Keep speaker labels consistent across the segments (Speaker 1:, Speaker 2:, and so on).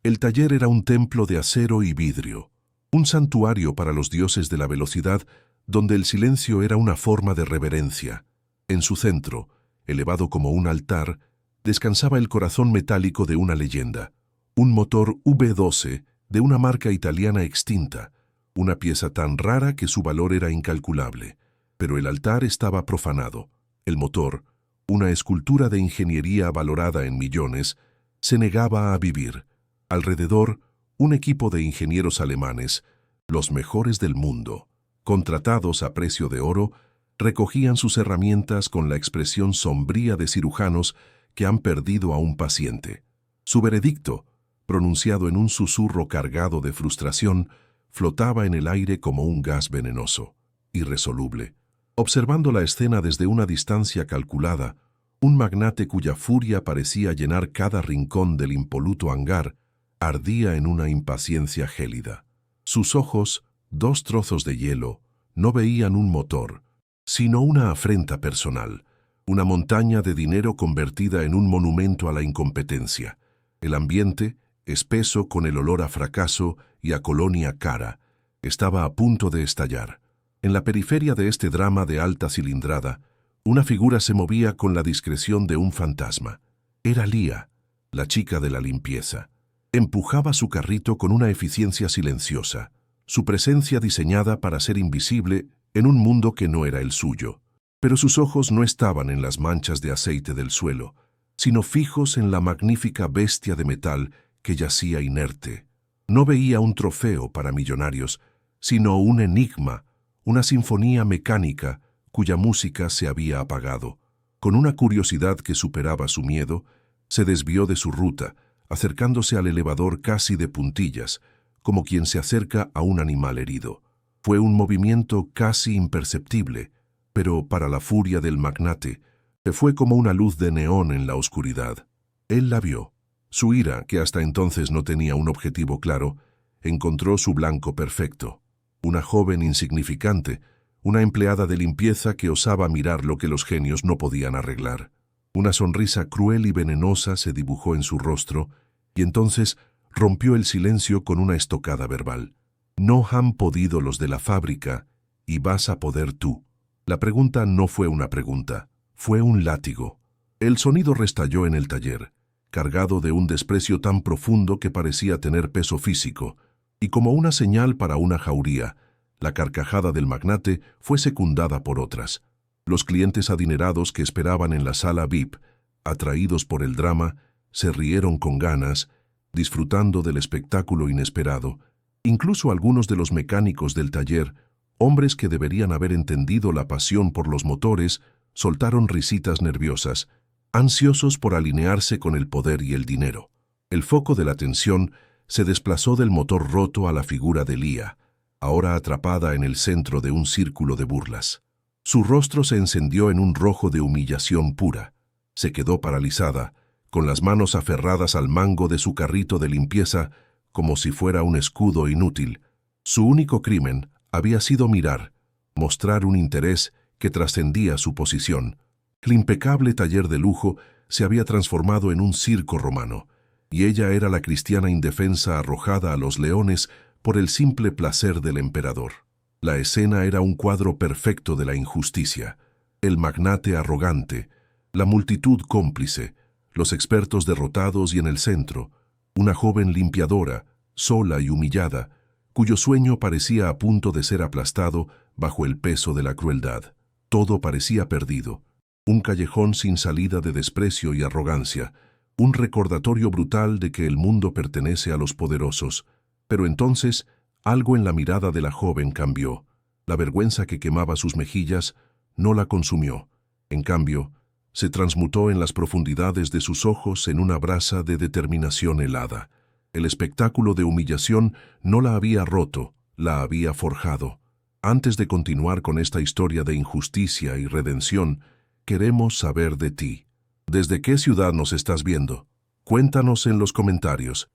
Speaker 1: El taller era un templo de acero y vidrio, un santuario para los dioses de la velocidad, donde el silencio era una forma de reverencia. En su centro, elevado como un altar, descansaba el corazón metálico de una leyenda, un motor V12 de una marca italiana extinta, una pieza tan rara que su valor era incalculable. Pero el altar estaba profanado. El motor, una escultura de ingeniería valorada en millones, se negaba a vivir. Alrededor, un equipo de ingenieros alemanes, los mejores del mundo, contratados a precio de oro, recogían sus herramientas con la expresión sombría de cirujanos que han perdido a un paciente. Su veredicto, pronunciado en un susurro cargado de frustración, flotaba en el aire como un gas venenoso, irresoluble. Observando la escena desde una distancia calculada, un magnate cuya furia parecía llenar cada rincón del impoluto hangar, ardía en una impaciencia gélida. Sus ojos, dos trozos de hielo, no veían un motor, sino una afrenta personal, una montaña de dinero convertida en un monumento a la incompetencia. El ambiente, espeso con el olor a fracaso y a colonia cara, estaba a punto de estallar. En la periferia de este drama de alta cilindrada, una figura se movía con la discreción de un fantasma. Era Lía, la chica de la limpieza. Empujaba su carrito con una eficiencia silenciosa, su presencia diseñada para ser invisible en un mundo que no era el suyo. Pero sus ojos no estaban en las manchas de aceite del suelo, sino fijos en la magnífica bestia de metal que yacía inerte. No veía un trofeo para millonarios, sino un enigma, una sinfonía mecánica cuya música se había apagado. Con una curiosidad que superaba su miedo, se desvió de su ruta, acercándose al elevador casi de puntillas, como quien se acerca a un animal herido. Fue un movimiento casi imperceptible, pero para la furia del magnate, se fue como una luz de neón en la oscuridad. Él la vio. Su ira, que hasta entonces no tenía un objetivo claro, encontró su blanco perfecto. Una joven insignificante, una empleada de limpieza que osaba mirar lo que los genios no podían arreglar. Una sonrisa cruel y venenosa se dibujó en su rostro, y entonces rompió el silencio con una estocada verbal. No han podido los de la fábrica, y vas a poder tú. La pregunta no fue una pregunta, fue un látigo. El sonido restalló en el taller, cargado de un desprecio tan profundo que parecía tener peso físico, y como una señal para una jauría, la carcajada del magnate fue secundada por otras. Los clientes adinerados que esperaban en la sala VIP, atraídos por el drama, se rieron con ganas, disfrutando del espectáculo inesperado. Incluso algunos de los mecánicos del taller, hombres que deberían haber entendido la pasión por los motores, soltaron risitas nerviosas, ansiosos por alinearse con el poder y el dinero. El foco de la atención se desplazó del motor roto a la figura de Lía, ahora atrapada en el centro de un círculo de burlas. Su rostro se encendió en un rojo de humillación pura. Se quedó paralizada, con las manos aferradas al mango de su carrito de limpieza, como si fuera un escudo inútil. Su único crimen había sido mirar, mostrar un interés que trascendía su posición. El impecable taller de lujo se había transformado en un circo romano, y ella era la cristiana indefensa arrojada a los leones por el simple placer del emperador. La escena era un cuadro perfecto de la injusticia. El magnate arrogante, la multitud cómplice, los expertos derrotados y en el centro, una joven limpiadora, sola y humillada, cuyo sueño parecía a punto de ser aplastado bajo el peso de la crueldad. Todo parecía perdido. Un callejón sin salida de desprecio y arrogancia, un recordatorio brutal de que el mundo pertenece a los poderosos. Pero entonces, algo en la mirada de la joven cambió. La vergüenza que quemaba sus mejillas no la consumió. En cambio, se transmutó en las profundidades de sus ojos en una brasa de determinación helada. El espectáculo de humillación no la había roto, la había forjado. Antes de continuar con esta historia de injusticia y redención, queremos saber de ti. ¿Desde qué ciudad nos estás viendo? Cuéntanos en los comentarios.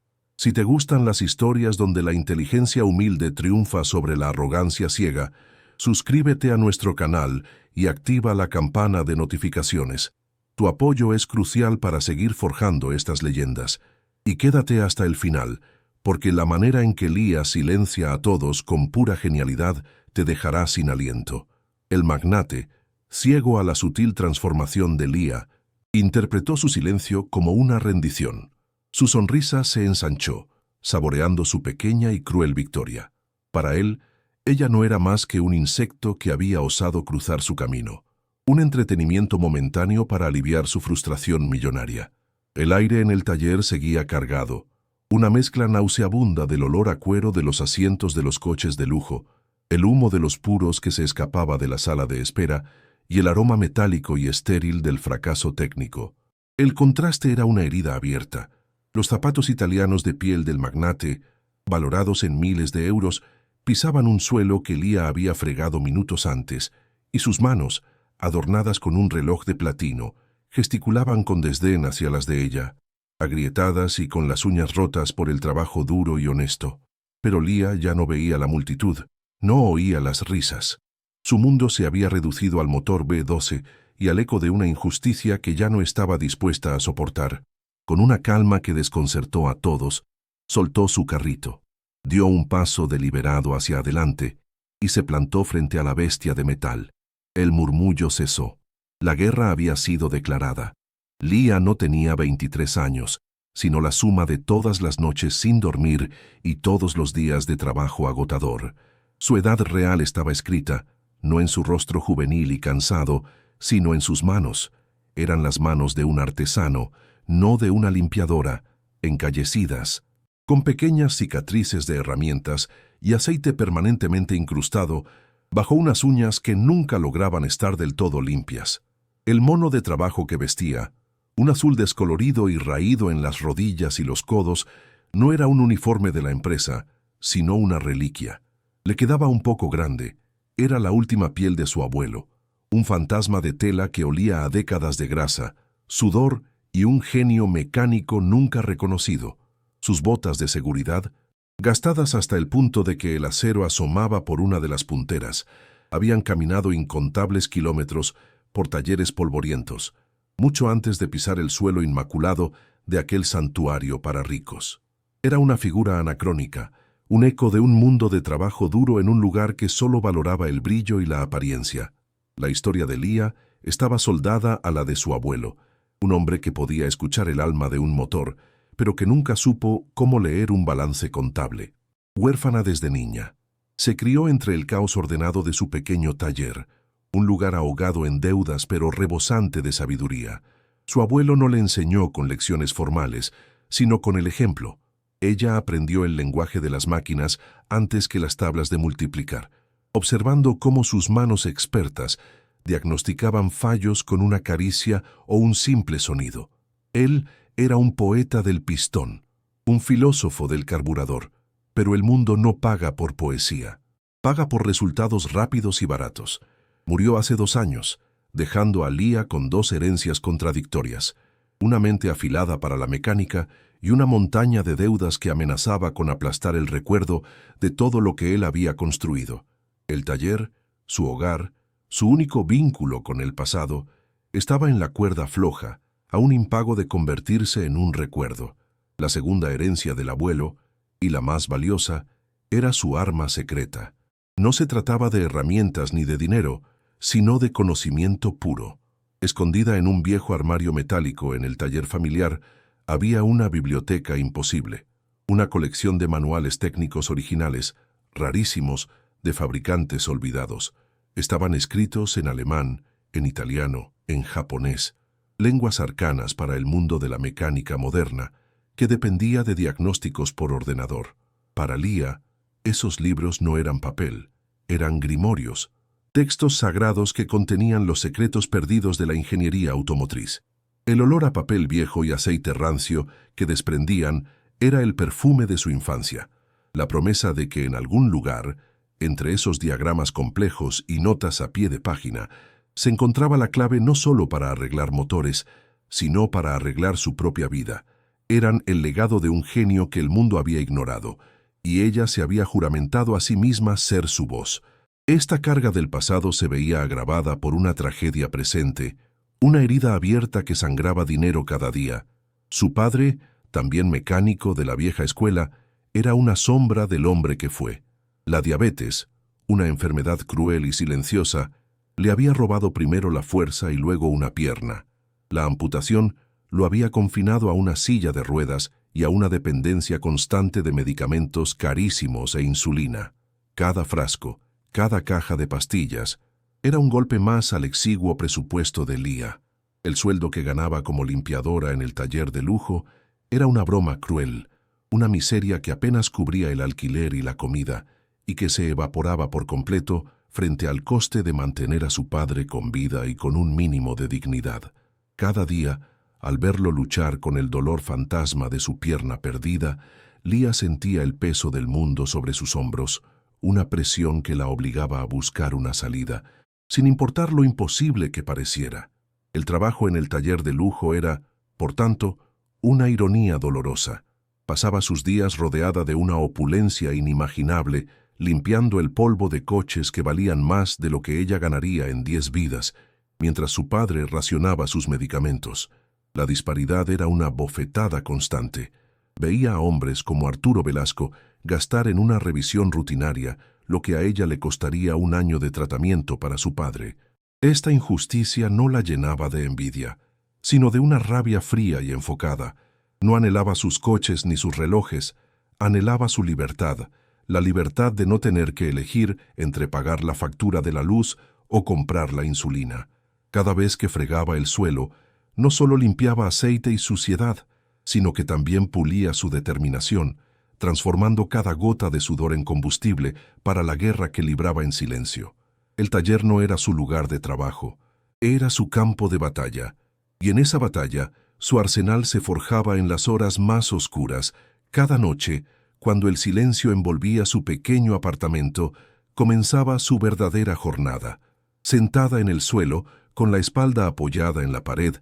Speaker 1: Si te gustan las historias donde la inteligencia humilde triunfa sobre la arrogancia ciega, suscríbete a nuestro canal y activa la campana de notificaciones. Tu apoyo es crucial para seguir forjando estas leyendas. Y quédate hasta el final, porque la manera en que Lía silencia a todos con pura genialidad te dejará sin aliento. El magnate, ciego a la sutil transformación de Lía, interpretó su silencio como una rendición. Su sonrisa se ensanchó, saboreando su pequeña y cruel victoria. Para él, ella no era más que un insecto que había osado cruzar su camino, un entretenimiento momentáneo para aliviar su frustración millonaria. El aire en el taller seguía cargado, una mezcla nauseabunda del olor a cuero de los asientos de los coches de lujo, el humo de los puros que se escapaba de la sala de espera y el aroma metálico y estéril del fracaso técnico. El contraste era una herida abierta. Los zapatos italianos de piel del magnate, valorados en miles de euros, pisaban un suelo que Lía había fregado minutos antes, y sus manos, adornadas con un reloj de platino, gesticulaban con desdén hacia las de ella, agrietadas y con las uñas rotas por el trabajo duro y honesto. Pero Lía ya no veía la multitud, no oía las risas. Su mundo se había reducido al motor B12 y al eco de una injusticia que ya no estaba dispuesta a soportar. Con una calma que desconcertó a todos, soltó su carrito, dio un paso deliberado hacia adelante y se plantó frente a la bestia de metal. El murmullo cesó. La guerra había sido declarada. Lía no tenía 23 años, sino la suma de todas las noches sin dormir y todos los días de trabajo agotador. Su edad real estaba escrita, no en su rostro juvenil y cansado, sino en sus manos. Eran las manos de un artesano, no de una limpiadora, encallecidas, con pequeñas cicatrices de herramientas y aceite permanentemente incrustado bajo unas uñas que nunca lograban estar del todo limpias. El mono de trabajo que vestía, un azul descolorido y raído en las rodillas y los codos, no era un uniforme de la empresa, sino una reliquia. Le quedaba un poco grande. Era la última piel de su abuelo, un fantasma de tela que olía a décadas de grasa, sudor y un genio mecánico nunca reconocido. Sus botas de seguridad, gastadas hasta el punto de que el acero asomaba por una de las punteras, habían caminado incontables kilómetros por talleres polvorientos, mucho antes de pisar el suelo inmaculado de aquel santuario para ricos. Era una figura anacrónica, un eco de un mundo de trabajo duro en un lugar que solo valoraba el brillo y la apariencia. La historia de Lía estaba soldada a la de su abuelo, un hombre que podía escuchar el alma de un motor, pero que nunca supo cómo leer un balance contable. Huérfana desde niña, se crió entre el caos ordenado de su pequeño taller, un lugar ahogado en deudas pero rebosante de sabiduría. Su abuelo no le enseñó con lecciones formales, sino con el ejemplo. Ella aprendió el lenguaje de las máquinas antes que las tablas de multiplicar, observando cómo sus manos expertas diagnosticaban fallos con una caricia o un simple sonido. Él era un poeta del pistón, un filósofo del carburador, pero el mundo no paga por poesía, paga por resultados rápidos y baratos. Murió hace 2 años, dejando a Lía con 2 herencias contradictorias, una mente afilada para la mecánica y una montaña de deudas que amenazaba con aplastar el recuerdo de todo lo que él había construido. El taller, su hogar, su único vínculo con el pasado, estaba en la cuerda floja, a un impago de convertirse en un recuerdo. La segunda herencia del abuelo, y la más valiosa, era su arma secreta. No se trataba de herramientas ni de dinero, sino de conocimiento puro. Escondida en un viejo armario metálico en el taller familiar, había una biblioteca imposible, una colección de manuales técnicos originales, rarísimos, de fabricantes olvidados. Estaban escritos en alemán, en italiano, en japonés, lenguas arcanas para el mundo de la mecánica moderna, que dependía de diagnósticos por ordenador. Para Lía, esos libros no eran papel, eran grimorios, textos sagrados que contenían los secretos perdidos de la ingeniería automotriz. El olor a papel viejo y aceite rancio que desprendían era el perfume de su infancia, la promesa de que en algún lugar, entre esos diagramas complejos y notas a pie de página, se encontraba la clave no solo para arreglar motores, sino para arreglar su propia vida. Eran el legado de un genio que el mundo había ignorado, y ella se había juramentado a sí misma ser su voz. Esta carga del pasado se veía agravada por una tragedia presente, una herida abierta que sangraba dinero cada día. Su padre también mecánico de la vieja escuela, era una sombra del hombre que fue. La diabetes, una enfermedad cruel y silenciosa, le había robado primero la fuerza y luego una pierna. La amputación lo había confinado a una silla de ruedas y a una dependencia constante de medicamentos carísimos e insulina. Cada frasco, cada caja de pastillas, era un golpe más al exiguo presupuesto de Lía. El sueldo que ganaba como limpiadora en el taller de lujo era una broma cruel, una miseria que apenas cubría el alquiler y la comida, y que se evaporaba por completo frente al coste de mantener a su padre con vida y con un mínimo de dignidad. Cada día, al verlo luchar con el dolor fantasma de su pierna perdida, Lía sentía el peso del mundo sobre sus hombros, una presión que la obligaba a buscar una salida, sin importar lo imposible que pareciera. El trabajo en el taller de lujo era, por tanto, una ironía dolorosa. Pasaba sus días rodeada de una opulencia inimaginable, limpiando el polvo de coches que valían más de lo que ella ganaría en 10 vidas, mientras su padre racionaba sus medicamentos. La disparidad era una bofetada constante. Veía a hombres como Arturo Velasco gastar en una revisión rutinaria lo que a ella le costaría un año de tratamiento para su padre. Esta injusticia no la llenaba de envidia, sino de una rabia fría y enfocada. No anhelaba sus coches ni sus relojes, anhelaba su libertad, la libertad de no tener que elegir entre pagar la factura de la luz o comprar la insulina. Cada vez que fregaba el suelo, no solo limpiaba aceite y suciedad, sino que también pulía su determinación, transformando cada gota de sudor en combustible para la guerra que libraba en silencio. El taller no era su lugar de trabajo, era su campo de batalla, y en esa batalla su arsenal se forjaba en las horas más oscuras. Cada noche, cuando el silencio envolvía su pequeño apartamento, comenzaba su verdadera jornada. Sentada en el suelo, con la espalda apoyada en la pared,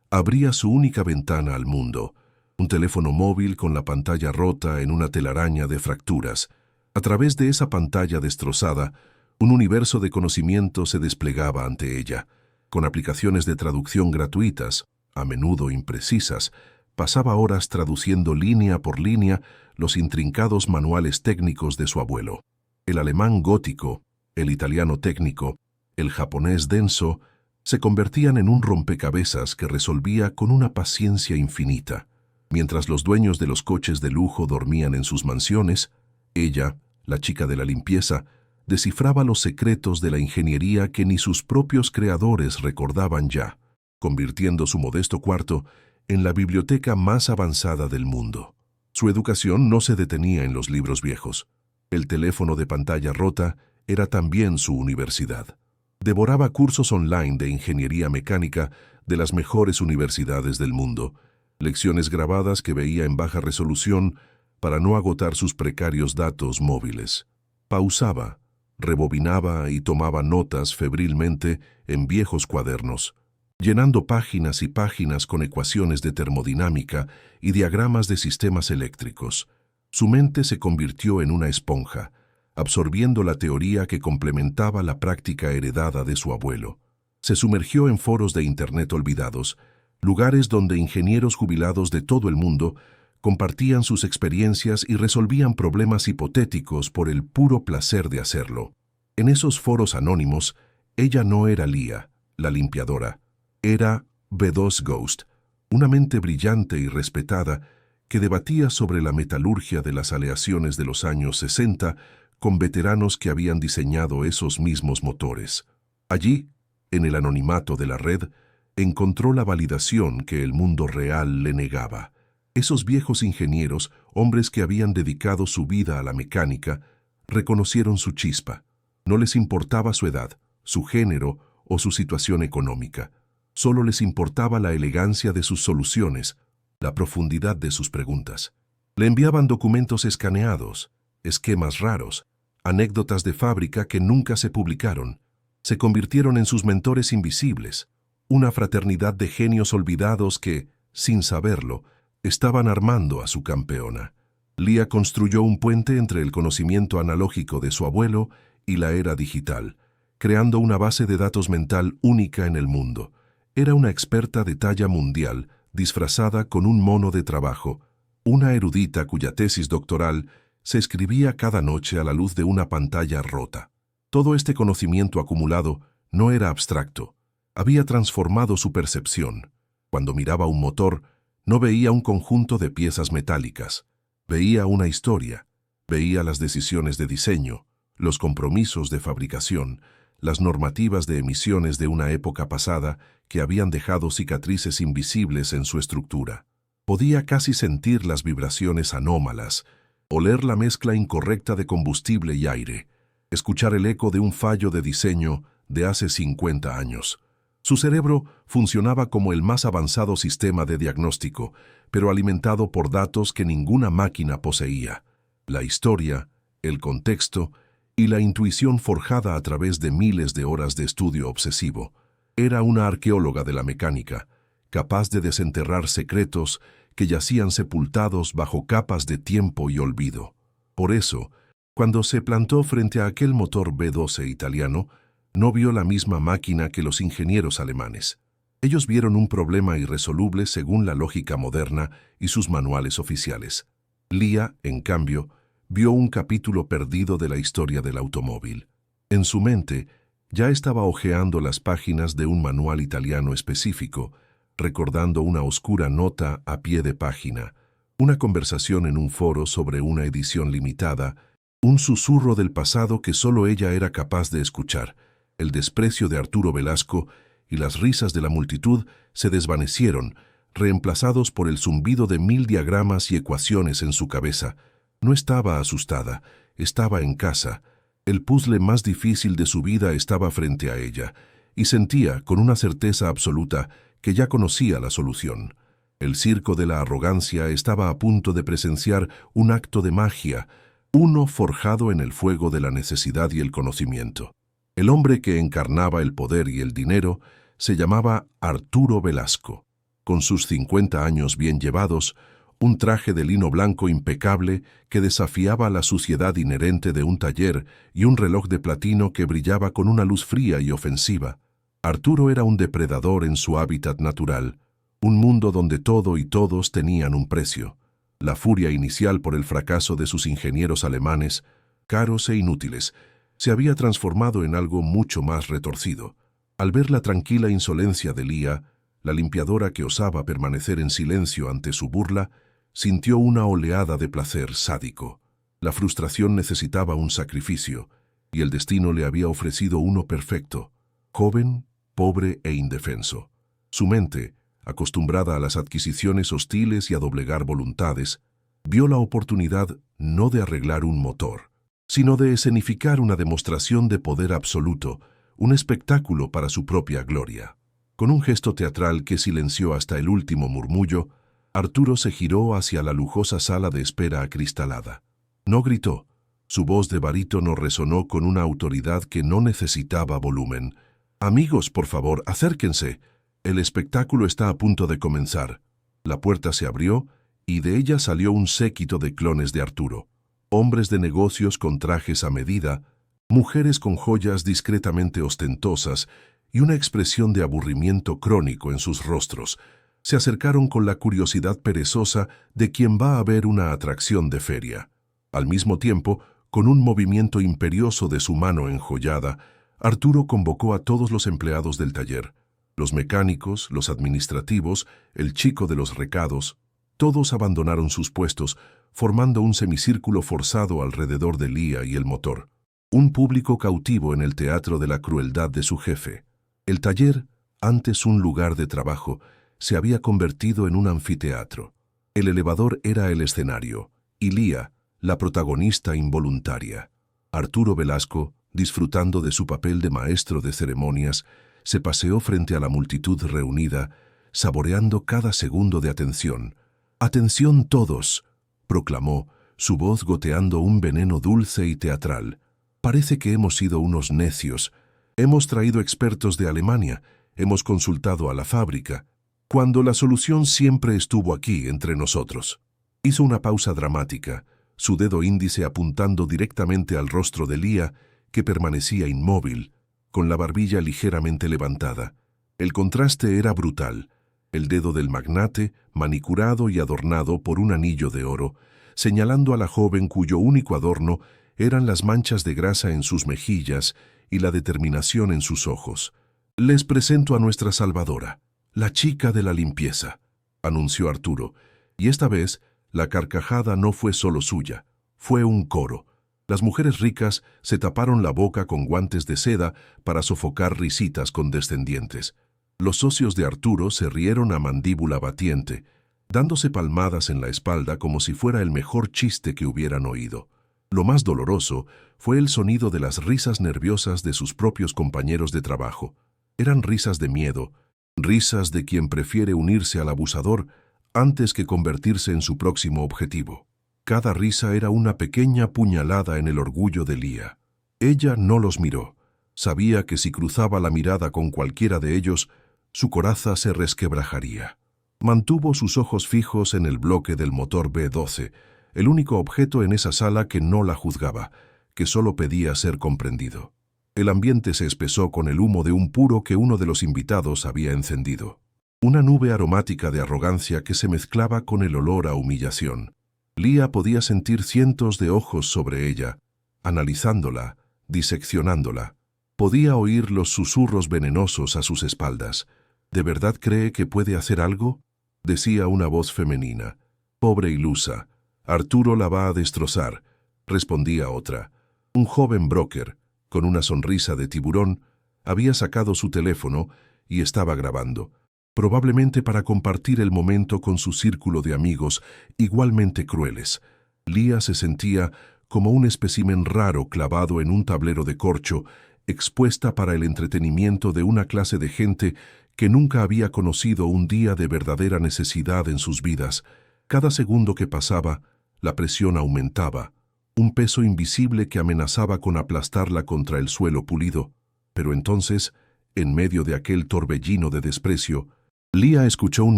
Speaker 1: abría su única ventana al mundo, un teléfono móvil con la pantalla rota en una telaraña de fracturas. A través de esa pantalla destrozada, un universo de conocimiento se desplegaba ante ella. Con aplicaciones de traducción gratuitas, a menudo imprecisas, pasaba horas traduciendo línea por línea los intrincados manuales técnicos de su abuelo. El alemán gótico, el italiano técnico, el japonés denso, se convertían en un rompecabezas que resolvía con una paciencia infinita. Mientras los dueños de los coches de lujo dormían en sus mansiones, ella, la chica de la limpieza, descifraba los secretos de la ingeniería que ni sus propios creadores recordaban ya, convirtiendo su modesto cuarto en la biblioteca más avanzada del mundo. Su educación no se detenía en los libros viejos. El teléfono de pantalla rota era también su universidad. Devoraba cursos online de ingeniería mecánica de las mejores universidades del mundo, lecciones grabadas que veía en baja resolución para no agotar sus precarios datos móviles. Pausaba, rebobinaba y tomaba notas febrilmente en viejos cuadernos, llenando páginas y páginas con ecuaciones de termodinámica y diagramas de sistemas eléctricos. Su mente se convirtió en una esponja, absorbiendo la teoría que complementaba la práctica heredada de su abuelo. Se sumergió en foros de Internet olvidados, lugares donde ingenieros jubilados de todo el mundo compartían sus experiencias y resolvían problemas hipotéticos por el puro placer de hacerlo. En esos foros anónimos, ella no era Lía, la limpiadora, era B2 Ghost, una mente brillante y respetada que debatía sobre la metalurgia de las aleaciones de los años 60 con veteranos que habían diseñado esos mismos motores. Allí, en el anonimato de la red, encontró la validación que el mundo real le negaba. Esos viejos ingenieros, hombres que habían dedicado su vida a la mecánica, reconocieron su chispa. No les importaba su edad, su género o su situación económica. Solo les importaba la elegancia de sus soluciones, la profundidad de sus preguntas. Le enviaban documentos escaneados, esquemas raros, anécdotas de fábrica que nunca se publicaron. Se convirtieron en sus mentores invisibles, una fraternidad de genios olvidados que, sin saberlo, estaban armando a su campeona. Lía construyó un puente entre el conocimiento analógico de su abuelo y la era digital, creando una base de datos mental única en el mundo. Era una experta de talla mundial, disfrazada con un mono de trabajo, una erudita cuya tesis doctoral se escribía cada noche a la luz de una pantalla rota. Todo este conocimiento acumulado no era abstracto, había transformado su percepción. Cuando miraba un motor, no veía un conjunto de piezas metálicas, veía una historia, veía las decisiones de diseño, los compromisos de fabricación, las normativas de emisiones de una época pasada que habían dejado cicatrices invisibles en su estructura. Podía casi sentir las vibraciones anómalas, oler la mezcla incorrecta de combustible y aire, escuchar el eco de un fallo de diseño de hace 50 años. Su cerebro funcionaba como el más avanzado sistema de diagnóstico, pero alimentado por datos que ninguna máquina poseía. La historia, el contexto y la intuición forjada a través de miles de horas de estudio obsesivo. Era una arqueóloga de la mecánica, capaz de desenterrar secretos que yacían sepultados bajo capas de tiempo y olvido. Por eso, cuando se plantó frente a aquel motor B12 italiano, no vio la misma máquina que los ingenieros alemanes. Ellos vieron un problema irresoluble según la lógica moderna y sus manuales oficiales. Lía, en cambio, vio un capítulo perdido de la historia del automóvil. En su mente, ya estaba hojeando las páginas de un manual italiano específico, recordando una oscura nota a pie de página, una conversación en un foro sobre una edición limitada, un susurro del pasado que solo ella era capaz de escuchar. El desprecio de Arturo Velasco y las risas de la multitud se desvanecieron, reemplazados por el zumbido de 1000 diagramas y ecuaciones en su cabeza. No estaba asustada, estaba en casa. El puzzle más difícil de su vida estaba frente a ella, y sentía, con una certeza absoluta, que ya conocía la solución. El circo de la arrogancia estaba a punto de presenciar un acto de magia, uno forjado en el fuego de la necesidad y el conocimiento. El hombre que encarnaba el poder y el dinero se llamaba Arturo Velasco. Con sus 50 años bien llevados, un traje de lino blanco impecable que desafiaba la suciedad inherente de un taller y un reloj de platino que brillaba con una luz fría y ofensiva. Arturo era un depredador en su hábitat natural, un mundo donde todo y todos tenían un precio. La furia inicial por el fracaso de sus ingenieros alemanes, caros e inútiles, se había transformado en algo mucho más retorcido. Al ver la tranquila insolencia de Lía, la limpiadora que osaba permanecer en silencio ante su burla, sintió una oleada de placer sádico. La frustración necesitaba un sacrificio, y el destino le había ofrecido uno perfecto, joven, pobre e indefenso. Su mente, acostumbrada a las adquisiciones hostiles y a doblegar voluntades, vio la oportunidad no de arreglar un motor, sino de escenificar una demostración de poder absoluto, un espectáculo para su propia gloria. Con un gesto teatral que silenció hasta el último murmullo, Arturo se giró hacia la lujosa sala de espera acristalada. No gritó. Su voz de barítono resonó con una autoridad que no necesitaba volumen. «Amigos, por favor, acérquense. El espectáculo está a punto de comenzar». La puerta se abrió y de ella salió un séquito de clones de Arturo. Hombres de negocios con trajes a medida, mujeres con joyas discretamente ostentosas y una expresión de aburrimiento crónico en sus rostros, se acercaron con la curiosidad perezosa de quien va a ver una atracción de feria. Al mismo tiempo, con un movimiento imperioso de su mano enjollada, Arturo convocó a todos los empleados del taller, los mecánicos, los administrativos, el chico de los recados. Todos abandonaron sus puestos, formando un semicírculo forzado alrededor de Lía y el motor. Un público cautivo en el teatro de la crueldad de su jefe. El taller, antes un lugar de trabajo, se había convertido en un anfiteatro. El elevador era el escenario, y Lía, la protagonista involuntaria. Arturo Velasco, disfrutando de su papel de maestro de ceremonias, se paseó frente a la multitud reunida, saboreando cada segundo de atención. «¡Atención todos!», proclamó, su voz goteando un veneno dulce y teatral. «Parece que hemos sido unos necios. Hemos traído expertos de Alemania, hemos consultado a la fábrica, cuando la solución siempre estuvo aquí entre nosotros». Hizo una pausa dramática, su dedo índice apuntando directamente al rostro de Lía, que permanecía inmóvil, con la barbilla ligeramente levantada. El contraste era brutal. el dedo del magnate, manicurado y adornado por un anillo de oro, señalando a la joven cuyo único adorno eran las manchas de grasa en sus mejillas y la determinación en sus ojos. «Les presento a nuestra salvadora, la chica de la limpieza», anunció Arturo, y esta vez la carcajada no fue solo suya, fue un coro. Las mujeres ricas se taparon la boca con guantes de seda para sofocar risitas condescendientes. Los socios de Arturo se rieron a mandíbula batiente, dándose palmadas en la espalda como si fuera el mejor chiste que hubieran oído. Lo más doloroso fue el sonido de las risas nerviosas de sus propios compañeros de trabajo. Eran risas de miedo, risas de quien prefiere unirse al abusador antes que convertirse en su próximo objetivo. Cada risa era una pequeña puñalada en el orgullo de Lía. Ella no los miró. Sabía que si cruzaba la mirada con cualquiera de ellos, su coraza se resquebrajaría. Mantuvo sus ojos fijos en el bloque del motor B12, el único objeto en esa sala que no la juzgaba, que solo pedía ser comprendido. El ambiente se espesó con el humo de un puro que uno de los invitados había encendido. Una nube aromática de arrogancia que se mezclaba con el olor a humillación. Lía podía sentir cientos de ojos sobre ella, analizándola, diseccionándola. Podía oír los susurros venenosos a sus espaldas. ¿De verdad cree que puede hacer algo?, decía una voz femenina. «Pobre ilusa, Arturo la va a destrozar», respondía otra. Un joven broker, con una sonrisa de tiburón, había sacado su teléfono y estaba grabando, probablemente para compartir el momento con su círculo de amigos igualmente crueles. Lía se sentía como un espécimen raro clavado en un tablero de corcho, expuesta para el entretenimiento de una clase de gente que nunca había conocido un día de verdadera necesidad en sus vidas. Cada segundo que pasaba, la presión aumentaba, un peso invisible que amenazaba con aplastarla contra el suelo pulido. Pero entonces, en medio de aquel torbellino de desprecio, Lía escuchó un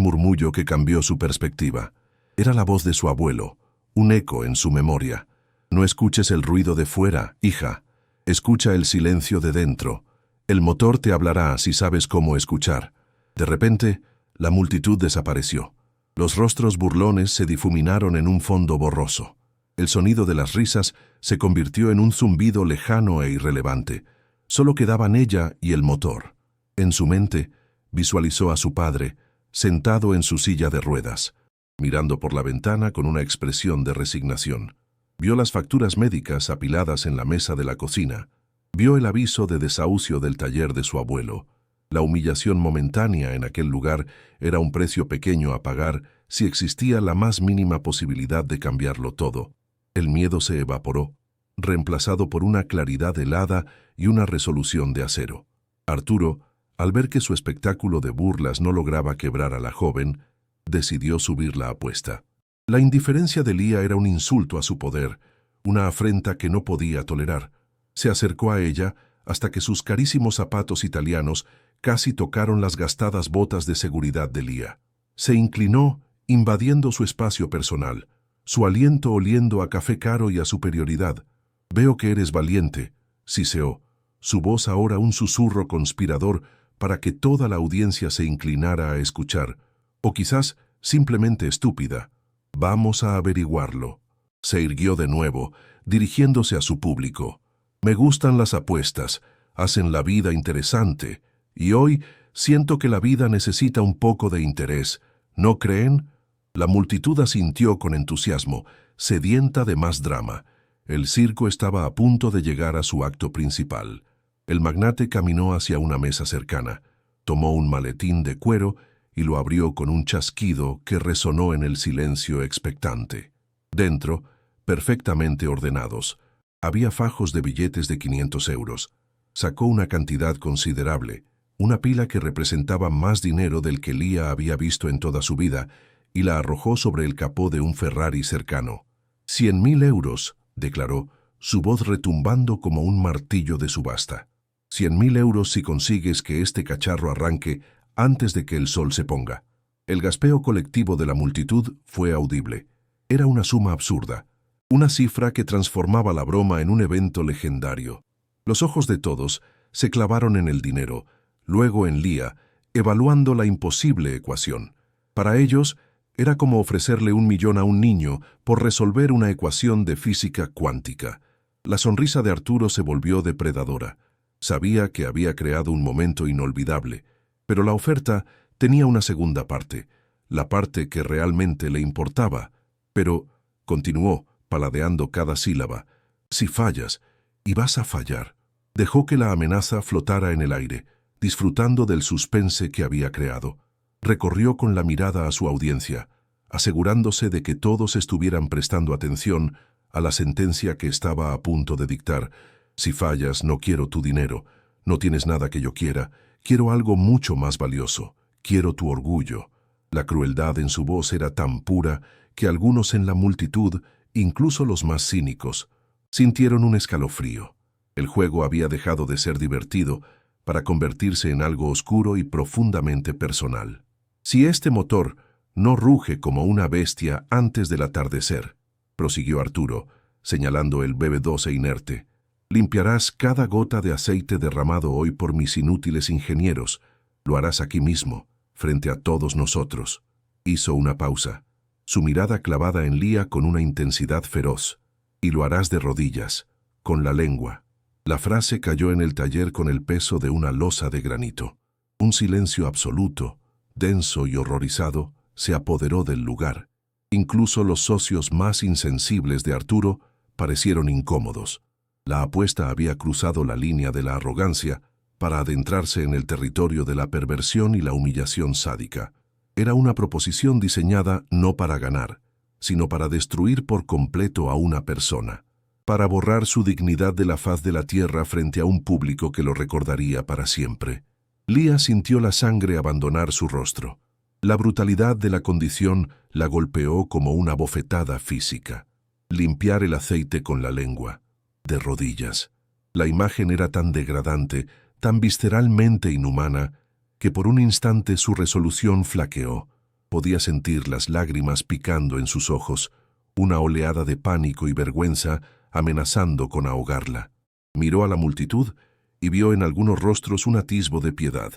Speaker 1: murmullo que cambió su perspectiva. Era la voz de su abuelo, un eco en su memoria. «No escuches el ruido de fuera, hija. Escucha el silencio de dentro. El motor te hablará si sabes cómo escuchar». De repente, la multitud desapareció. Los rostros burlones se difuminaron en un fondo borroso. El sonido de las risas se convirtió en un zumbido lejano e irrelevante. Solo quedaban ella y el motor. En su mente, visualizó a su padre, sentado en su silla de ruedas, mirando por la ventana con una expresión de resignación. Vio las facturas médicas apiladas en la mesa de la cocina. Vio el aviso de desahucio del taller de su abuelo. La humillación momentánea en aquel lugar era un precio pequeño a pagar si existía la más mínima posibilidad de cambiarlo todo. El miedo se evaporó, reemplazado por una claridad helada y una resolución de acero. Arturo, al ver que su espectáculo de burlas no lograba quebrar a la joven, decidió subir la apuesta. La indiferencia de Lía era un insulto a su poder, una afrenta que no podía tolerar. Se acercó a ella hasta que sus carísimos zapatos italianos casi tocaron las gastadas botas de seguridad de Lía. Se inclinó, invadiendo su espacio personal, su aliento oliendo a café caro y a superioridad. «Veo que eres valiente», siseó, su voz ahora un susurro conspirador para que toda la audiencia se inclinara a escuchar, o quizás simplemente estúpida. «Vamos a averiguarlo». Se irguió de nuevo, dirigiéndose a su público. «Me gustan las apuestas, hacen la vida interesante, y hoy siento que la vida necesita un poco de interés. ¿No creen?». La multitud asintió con entusiasmo, sedienta de más drama. El circo estaba a punto de llegar a su acto principal. El magnate caminó hacia una mesa cercana, tomó un maletín de cuero y lo abrió con un chasquido que resonó en el silencio expectante. Dentro, perfectamente ordenados, había fajos de billetes de 500 euros. Sacó una cantidad considerable, una pila que representaba más dinero del que Lía había visto en toda su vida, y la arrojó sobre el capó de un Ferrari cercano. 100.000 euros, declaró, su voz retumbando como un martillo de subasta. 100.000 euros si consigues que este cacharro arranque antes de que el sol se ponga. El gaspeo colectivo de la multitud fue audible. Era una suma absurda, una cifra que transformaba la broma en un evento legendario. Los ojos de todos se clavaron en el dinero, luego en Lía, evaluando la imposible ecuación. Para ellos, era como ofrecerle 1 millón a un niño por resolver una ecuación de física cuántica. La sonrisa de Arturo se volvió depredadora. Sabía que había creado un momento inolvidable, pero la oferta tenía una segunda parte, la parte que realmente le importaba. Pero, continuó, paladeando cada sílaba, si fallas, y vas a fallar. Dejó que la amenaza flotara en el aire, disfrutando del suspense que había creado. Recorrió con la mirada a su audiencia, asegurándose de que todos estuvieran prestando atención a la sentencia que estaba a punto de dictar. Si fallas, no quiero tu dinero, no tienes nada que yo quiero algo mucho más valioso, quiero tu orgullo. La crueldad en su voz era tan pura que algunos en la multitud, incluso los más cínicos, sintieron un escalofrío. El juego había dejado de ser divertido para convertirse en algo oscuro y profundamente personal. Si este motor no ruge como una bestia antes del atardecer, prosiguió Arturo, señalando el BB-12 inerte, limpiarás cada gota de aceite derramado hoy por mis inútiles ingenieros. Lo harás aquí mismo, frente a todos nosotros. Hizo una pausa, su mirada clavada en Lía con una intensidad feroz. Y lo harás de rodillas, con la lengua. La frase cayó en el taller con el peso de una losa de granito. Un silencio absoluto, denso y horrorizado, se apoderó del lugar. Incluso los socios más insensibles de Arturo parecieron incómodos. La apuesta había cruzado la línea de la arrogancia para adentrarse en el territorio de la perversión y la humillación sádica. Era una proposición diseñada no para ganar, sino para destruir por completo a una persona, para borrar su dignidad de la faz de la tierra frente a un público que lo recordaría para siempre. Lía sintió la sangre abandonar su rostro. La brutalidad de la condición la golpeó como una bofetada física. Limpiar el aceite con la lengua, de rodillas. La imagen era tan degradante, tan visceralmente inhumana, que por un instante su resolución flaqueó. Podía sentir las lágrimas picando en sus ojos, una oleada de pánico y vergüenza amenazando con ahogarla. Miró a la multitud y vio en algunos rostros un atisbo de piedad,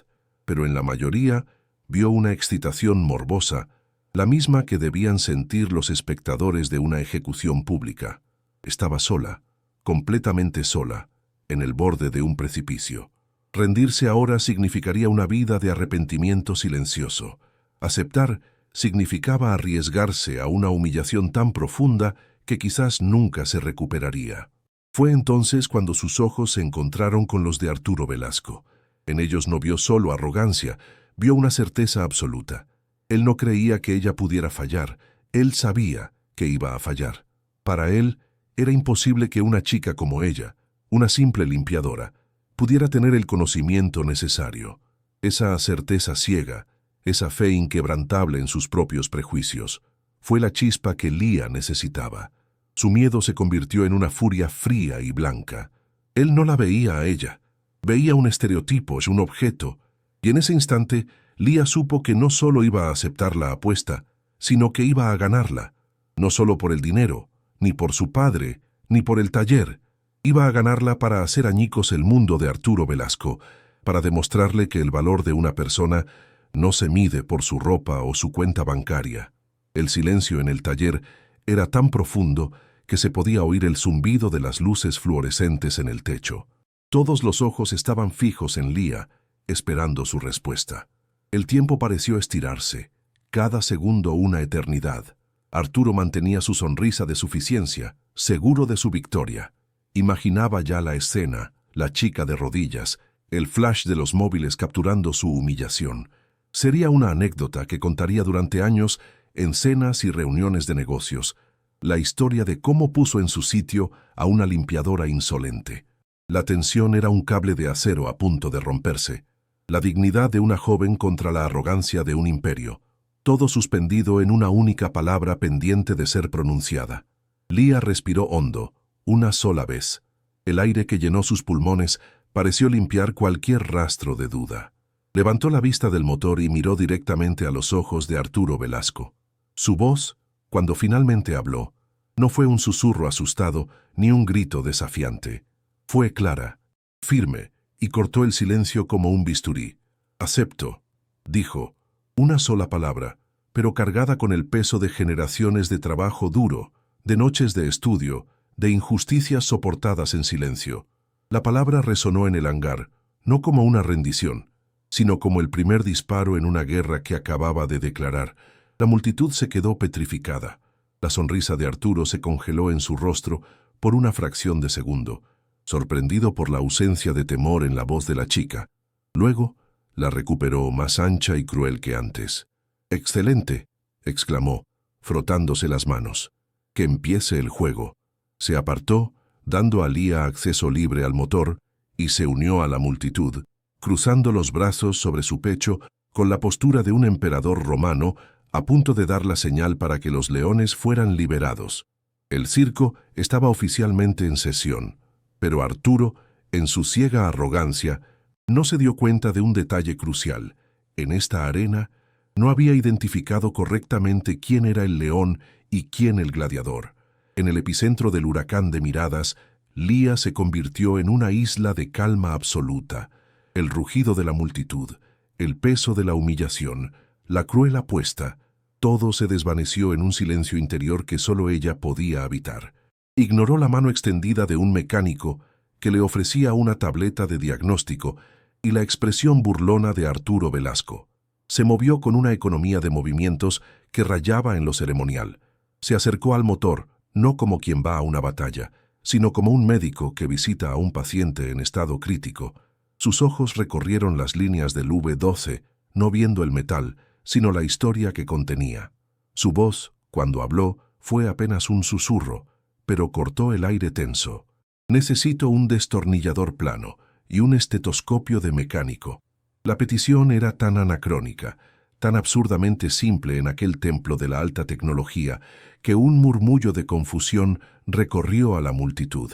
Speaker 1: pero en la mayoría vio una excitación morbosa, la misma que debían sentir los espectadores de una ejecución pública. Estaba sola, completamente sola, en el borde de un precipicio. Rendirse ahora significaría una vida de arrepentimiento silencioso. Aceptar significaba arriesgarse a una humillación tan profunda que quizás nunca se recuperaría. Fue entonces cuando sus ojos se encontraron con los de Arturo Velasco. En ellos no vio solo arrogancia, vio una certeza absoluta. Él no creía que ella pudiera fallar, él sabía que iba a fallar. Para él, era imposible que una chica como ella, una simple limpiadora, pudiera tener el conocimiento necesario. Esa certeza ciega, esa fe inquebrantable en sus propios prejuicios, fue la chispa que Lía necesitaba. Su miedo se convirtió en una furia fría y blanca. Él no la veía a ella, veía un estereotipo, un objeto, y en ese instante Lía supo que no solo iba a aceptar la apuesta, sino que iba a ganarla, no solo por el dinero, ni por su padre, ni por el taller. Iba a ganarla para hacer añicos el mundo de Arturo Velasco, para demostrarle que el valor de una persona no se mide por su ropa o su cuenta bancaria. El silencio en el taller era tan profundo que se podía oír el zumbido de las luces fluorescentes en el techo. Todos los ojos estaban fijos en Lía, esperando su respuesta. El tiempo pareció estirarse, cada segundo una eternidad. Arturo mantenía su sonrisa de suficiencia, seguro de su victoria. Imaginaba ya la escena, la chica de rodillas, el flash de los móviles capturando su humillación. Sería una anécdota que contaría durante años en cenas y reuniones de negocios, la historia de cómo puso en su sitio a una limpiadora insolente. La tensión era un cable de acero a punto de romperse. La dignidad de una joven contra la arrogancia de un imperio. Todo suspendido en una única palabra pendiente de ser pronunciada. Lía respiró hondo, una sola vez. El aire que llenó sus pulmones pareció limpiar cualquier rastro de duda. Levantó la vista del motor y miró directamente a los ojos de Arturo Velasco. Su voz, cuando finalmente habló, no fue un susurro asustado ni un grito desafiante. Fue clara, firme, y cortó el silencio como un bisturí. Acepto, dijo, una sola palabra, pero cargada con el peso de generaciones de trabajo duro, de noches de estudio, de injusticias soportadas en silencio. La palabra resonó en el hangar, no como una rendición, sino como el primer disparo en una guerra que acababa de declarar. La multitud se quedó petrificada. La sonrisa de Arturo se congeló en su rostro por una fracción de segundo, sorprendido por la ausencia de temor en la voz de la chica. Luego, la recuperó más ancha y cruel que antes. «¡Excelente!», exclamó, frotándose las manos. «Que empiece el juego». Se apartó, dando a Lía acceso libre al motor, y se unió a la multitud, cruzando los brazos sobre su pecho con la postura de un emperador romano a punto de dar la señal para que los leones fueran liberados. El circo estaba oficialmente en sesión, pero Arturo, en su ciega arrogancia, no se dio cuenta de un detalle crucial. En esta arena no había identificado correctamente quién era el león y quién el gladiador. En el epicentro del huracán de miradas, Lía se convirtió en una isla de calma absoluta. El rugido de la multitud, el peso de la humillación, la cruel apuesta, todo se desvaneció en un silencio interior que solo ella podía habitar. Ignoró la mano extendida de un mecánico que le ofrecía una tableta de diagnóstico y la expresión burlona de Arturo Velasco. Se movió con una economía de movimientos que rayaba en lo ceremonial. Se acercó al motor, no como quien va a una batalla, sino como un médico que visita a un paciente en estado crítico. Sus ojos recorrieron las líneas del V12, no viendo el metal, sino la historia que contenía. Su voz, cuando habló, fue apenas un susurro, pero cortó el aire tenso. «Necesito un destornillador plano y un estetoscopio de mecánico». La petición era tan anacrónica, tan absurdamente simple en aquel templo de la alta tecnología, que un murmullo de confusión recorrió a la multitud.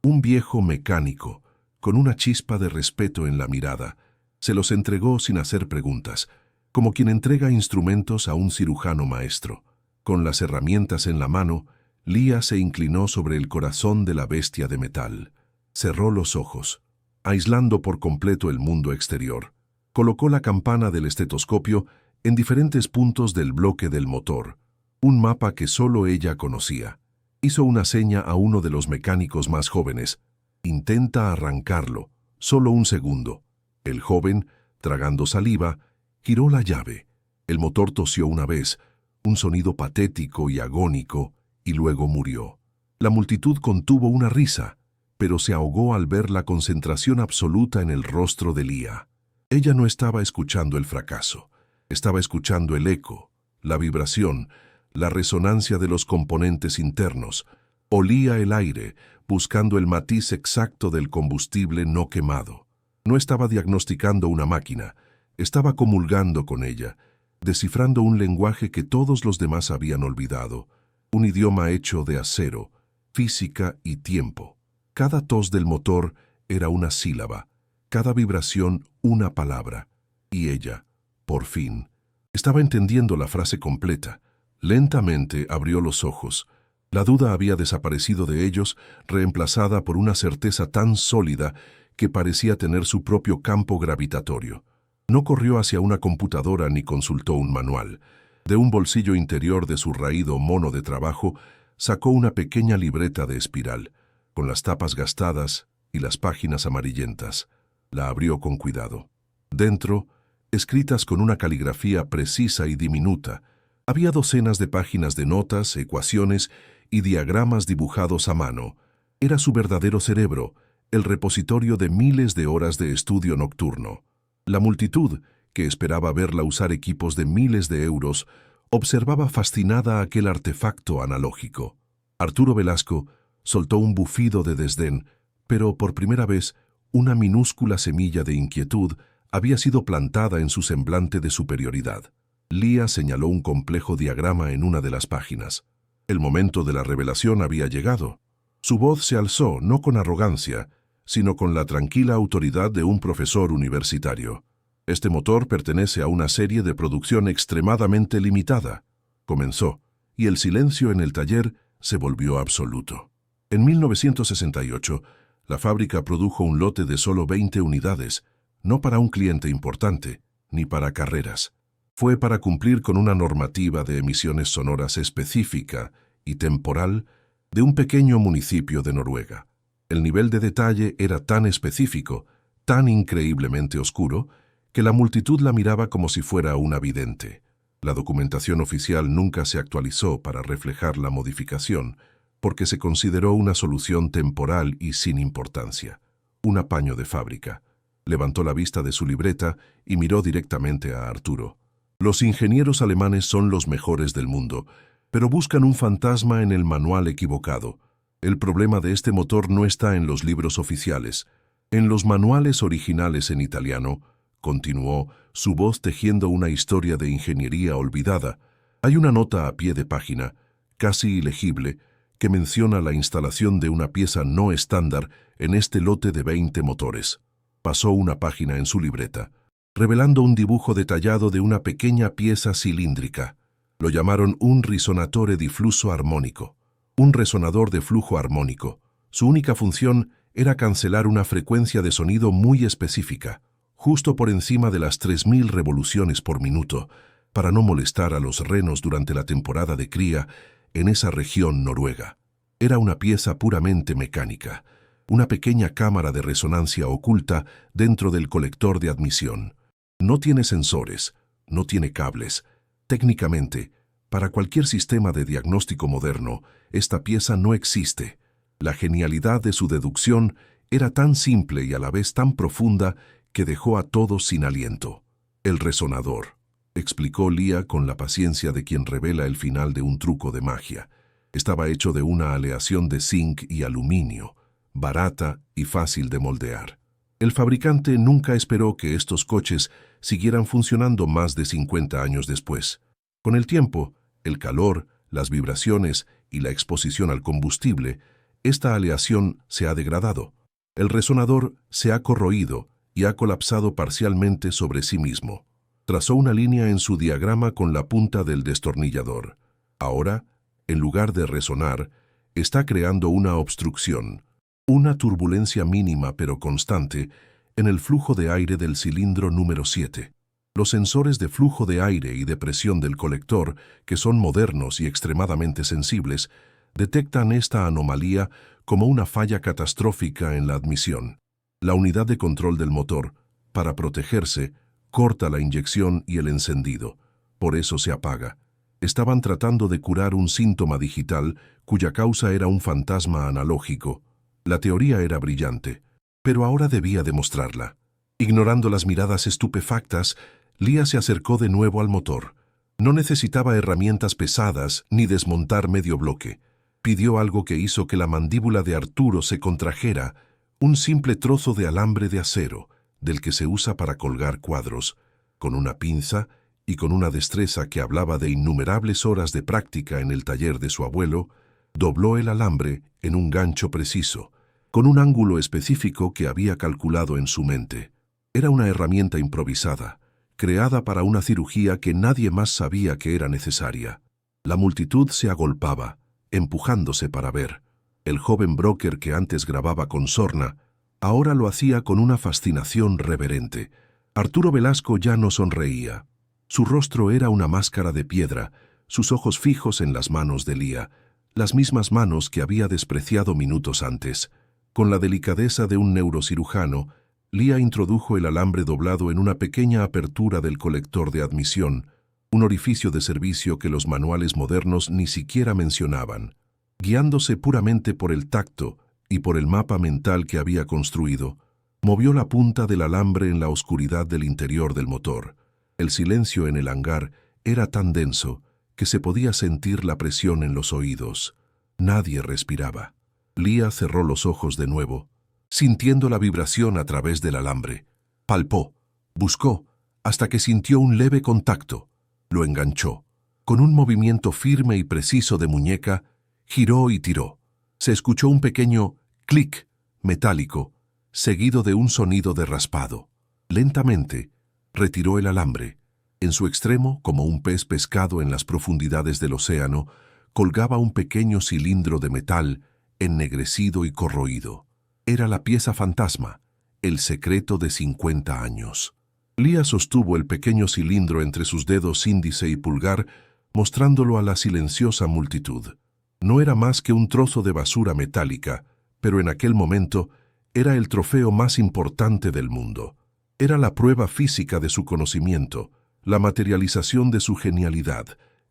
Speaker 1: Un viejo mecánico, con una chispa de respeto en la mirada, se los entregó sin hacer preguntas, como quien entrega instrumentos a un cirujano maestro. Con las herramientas en la mano, Lía se inclinó sobre el corazón de la bestia de metal. Cerró los ojos, aislando por completo el mundo exterior. Colocó la campana del estetoscopio en diferentes puntos del bloque del motor, un mapa que solo ella conocía. Hizo una seña a uno de los mecánicos más jóvenes. «Intenta arrancarlo, solo un segundo». El joven, tragando saliva, giró la llave. El motor tosió una vez, un sonido patético y agónico, y luego murió. La multitud contuvo una risa, pero se ahogó al ver la concentración absoluta en el rostro de Lía. Ella no estaba escuchando el fracaso, estaba escuchando el eco, la vibración, la resonancia de los componentes internos. Olía el aire, buscando el matiz exacto del combustible no quemado. No estaba diagnosticando una máquina, estaba comulgando con ella, descifrando un lenguaje que todos los demás habían olvidado, un idioma hecho de acero, física y tiempo. Cada tos del motor era una sílaba, cada vibración una palabra, y ella, por fin, estaba entendiendo la frase completa. Lentamente abrió los ojos. La duda había desaparecido de ellos, reemplazada por una certeza tan sólida que parecía tener su propio campo gravitatorio. No corrió hacia una computadora ni consultó un manual. De un bolsillo interior de su raído mono de trabajo, sacó una pequeña libreta de espiral, con las tapas gastadas y las páginas amarillentas. La abrió con cuidado. Dentro, escritas con una caligrafía precisa y diminuta, había docenas de páginas de notas, ecuaciones y diagramas dibujados a mano. Era su verdadero cerebro, el repositorio de miles de horas de estudio nocturno. La multitud, que esperaba verla usar equipos de miles de euros, observaba fascinada aquel artefacto analógico. Arturo Velasco soltó un bufido de desdén, pero por primera vez una minúscula semilla de inquietud había sido plantada en su semblante de superioridad. Lía señaló un complejo diagrama en una de las páginas. El momento de la revelación había llegado. Su voz se alzó no con arrogancia, sino con la tranquila autoridad de un profesor universitario. «Este motor pertenece a una serie de producción extremadamente limitada», comenzó, y el silencio en el taller se volvió absoluto. En 1968, la fábrica produjo un lote de solo 20 unidades, no para un cliente importante, ni para carreras. Fue para cumplir con una normativa de emisiones sonoras específica y temporal de un pequeño municipio de Noruega. El nivel de detalle era tan específico, tan increíblemente oscuro, que la multitud la miraba como si fuera una vidente. La documentación oficial nunca se actualizó para reflejar la modificación, porque se consideró una solución temporal y sin importancia. Un apaño de fábrica. Levantó la vista de su libreta y miró directamente a Arturo. Los ingenieros alemanes son los mejores del mundo, pero buscan un fantasma en el manual equivocado. El problema de este motor no está en los libros oficiales. En los manuales originales en italiano, continuó, su voz tejiendo una historia de ingeniería olvidada, hay una nota a pie de página, casi ilegible, que menciona la instalación de una pieza no estándar en este lote de 20 motores. Pasó una página en su libreta, revelando un dibujo detallado de una pequeña pieza cilíndrica. Lo llamaron un risonatore di flusso armónico, un resonador de flujo armónico. Su única función era cancelar una frecuencia de sonido muy específica, justo por encima de las 3000 revoluciones por minuto, para no molestar a los renos durante la temporada de cría en esa región noruega. Era una pieza puramente mecánica, una pequeña cámara de resonancia oculta dentro del colector de admisión. No tiene sensores, no tiene cables. Técnicamente, para cualquier sistema de diagnóstico moderno, esta pieza no existe. La genialidad de su deducción era tan simple y a la vez tan profunda que dejó a todos sin aliento. El resonador, explicó Lia con la paciencia de quien revela el final de un truco de magia. Estaba hecho de una aleación de zinc y aluminio, barata y fácil de moldear. El fabricante nunca esperó que estos coches siguieran funcionando más de 50 años después. Con el tiempo, el calor, las vibraciones y la exposición al combustible, esta aleación se ha degradado. El resonador se ha corroído y ha colapsado parcialmente sobre sí mismo. Trazó una línea en su diagrama con la punta del destornillador. Ahora, en lugar de resonar, está creando una obstrucción, una turbulencia mínima pero constante en el flujo de aire del cilindro número 7. Los sensores de flujo de aire y de presión del colector, que son modernos y extremadamente sensibles, detectan esta anomalía como una falla catastrófica en la admisión. La unidad de control del motor, para protegerse, corta la inyección y el encendido. Por eso se apaga. Estaban tratando de curar un síntoma digital cuya causa era un fantasma analógico. La teoría era brillante, pero ahora debía demostrarla. Ignorando las miradas estupefactas, Lia se acercó de nuevo al motor. No necesitaba herramientas pesadas ni desmontar medio bloque. Pidió algo que hizo que la mandíbula de Arturo se contrajera, un simple trozo de alambre de acero, del que se usa para colgar cuadros, con una pinza y con una destreza que hablaba de innumerables horas de práctica en el taller de su abuelo, dobló el alambre en un gancho preciso, con un ángulo específico que había calculado en su mente. Era una herramienta improvisada, creada para una cirugía que nadie más sabía que era necesaria. La multitud se agolpaba, empujándose para ver. El joven broker que antes grababa con sorna, ahora lo hacía con una fascinación reverente. Arturo Velasco ya no sonreía. Su rostro era una máscara de piedra, sus ojos fijos en las manos de Lia, las mismas manos que había despreciado minutos antes. Con la delicadeza de un neurocirujano, Lia introdujo el alambre doblado en una pequeña apertura del colector de admisión, un orificio de servicio que los manuales modernos ni siquiera mencionaban. Guiándose puramente por el tacto y por el mapa mental que había construido, movió la punta del alambre en la oscuridad del interior del motor. El silencio en el hangar era tan denso que se podía sentir la presión en los oídos. Nadie respiraba. Lia cerró los ojos de nuevo, sintiendo la vibración a través del alambre. Palpó, buscó, hasta que sintió un leve contacto. Lo enganchó. Con un movimiento firme y preciso de muñeca, giró y tiró. Se escuchó un pequeño clic metálico, seguido de un sonido de raspado. Lentamente, retiró el alambre. En su extremo, como un pez pescado en las profundidades del océano, colgaba un pequeño cilindro de metal ennegrecido y corroído. Era la pieza fantasma, el secreto de 50 años. Lía sostuvo el pequeño cilindro entre sus dedos índice y pulgar, mostrándolo a la silenciosa multitud. No era más que un trozo de basura metálica, pero en aquel momento era el trofeo más importante del mundo. Era la prueba física de su conocimiento, la materialización de su genialidad,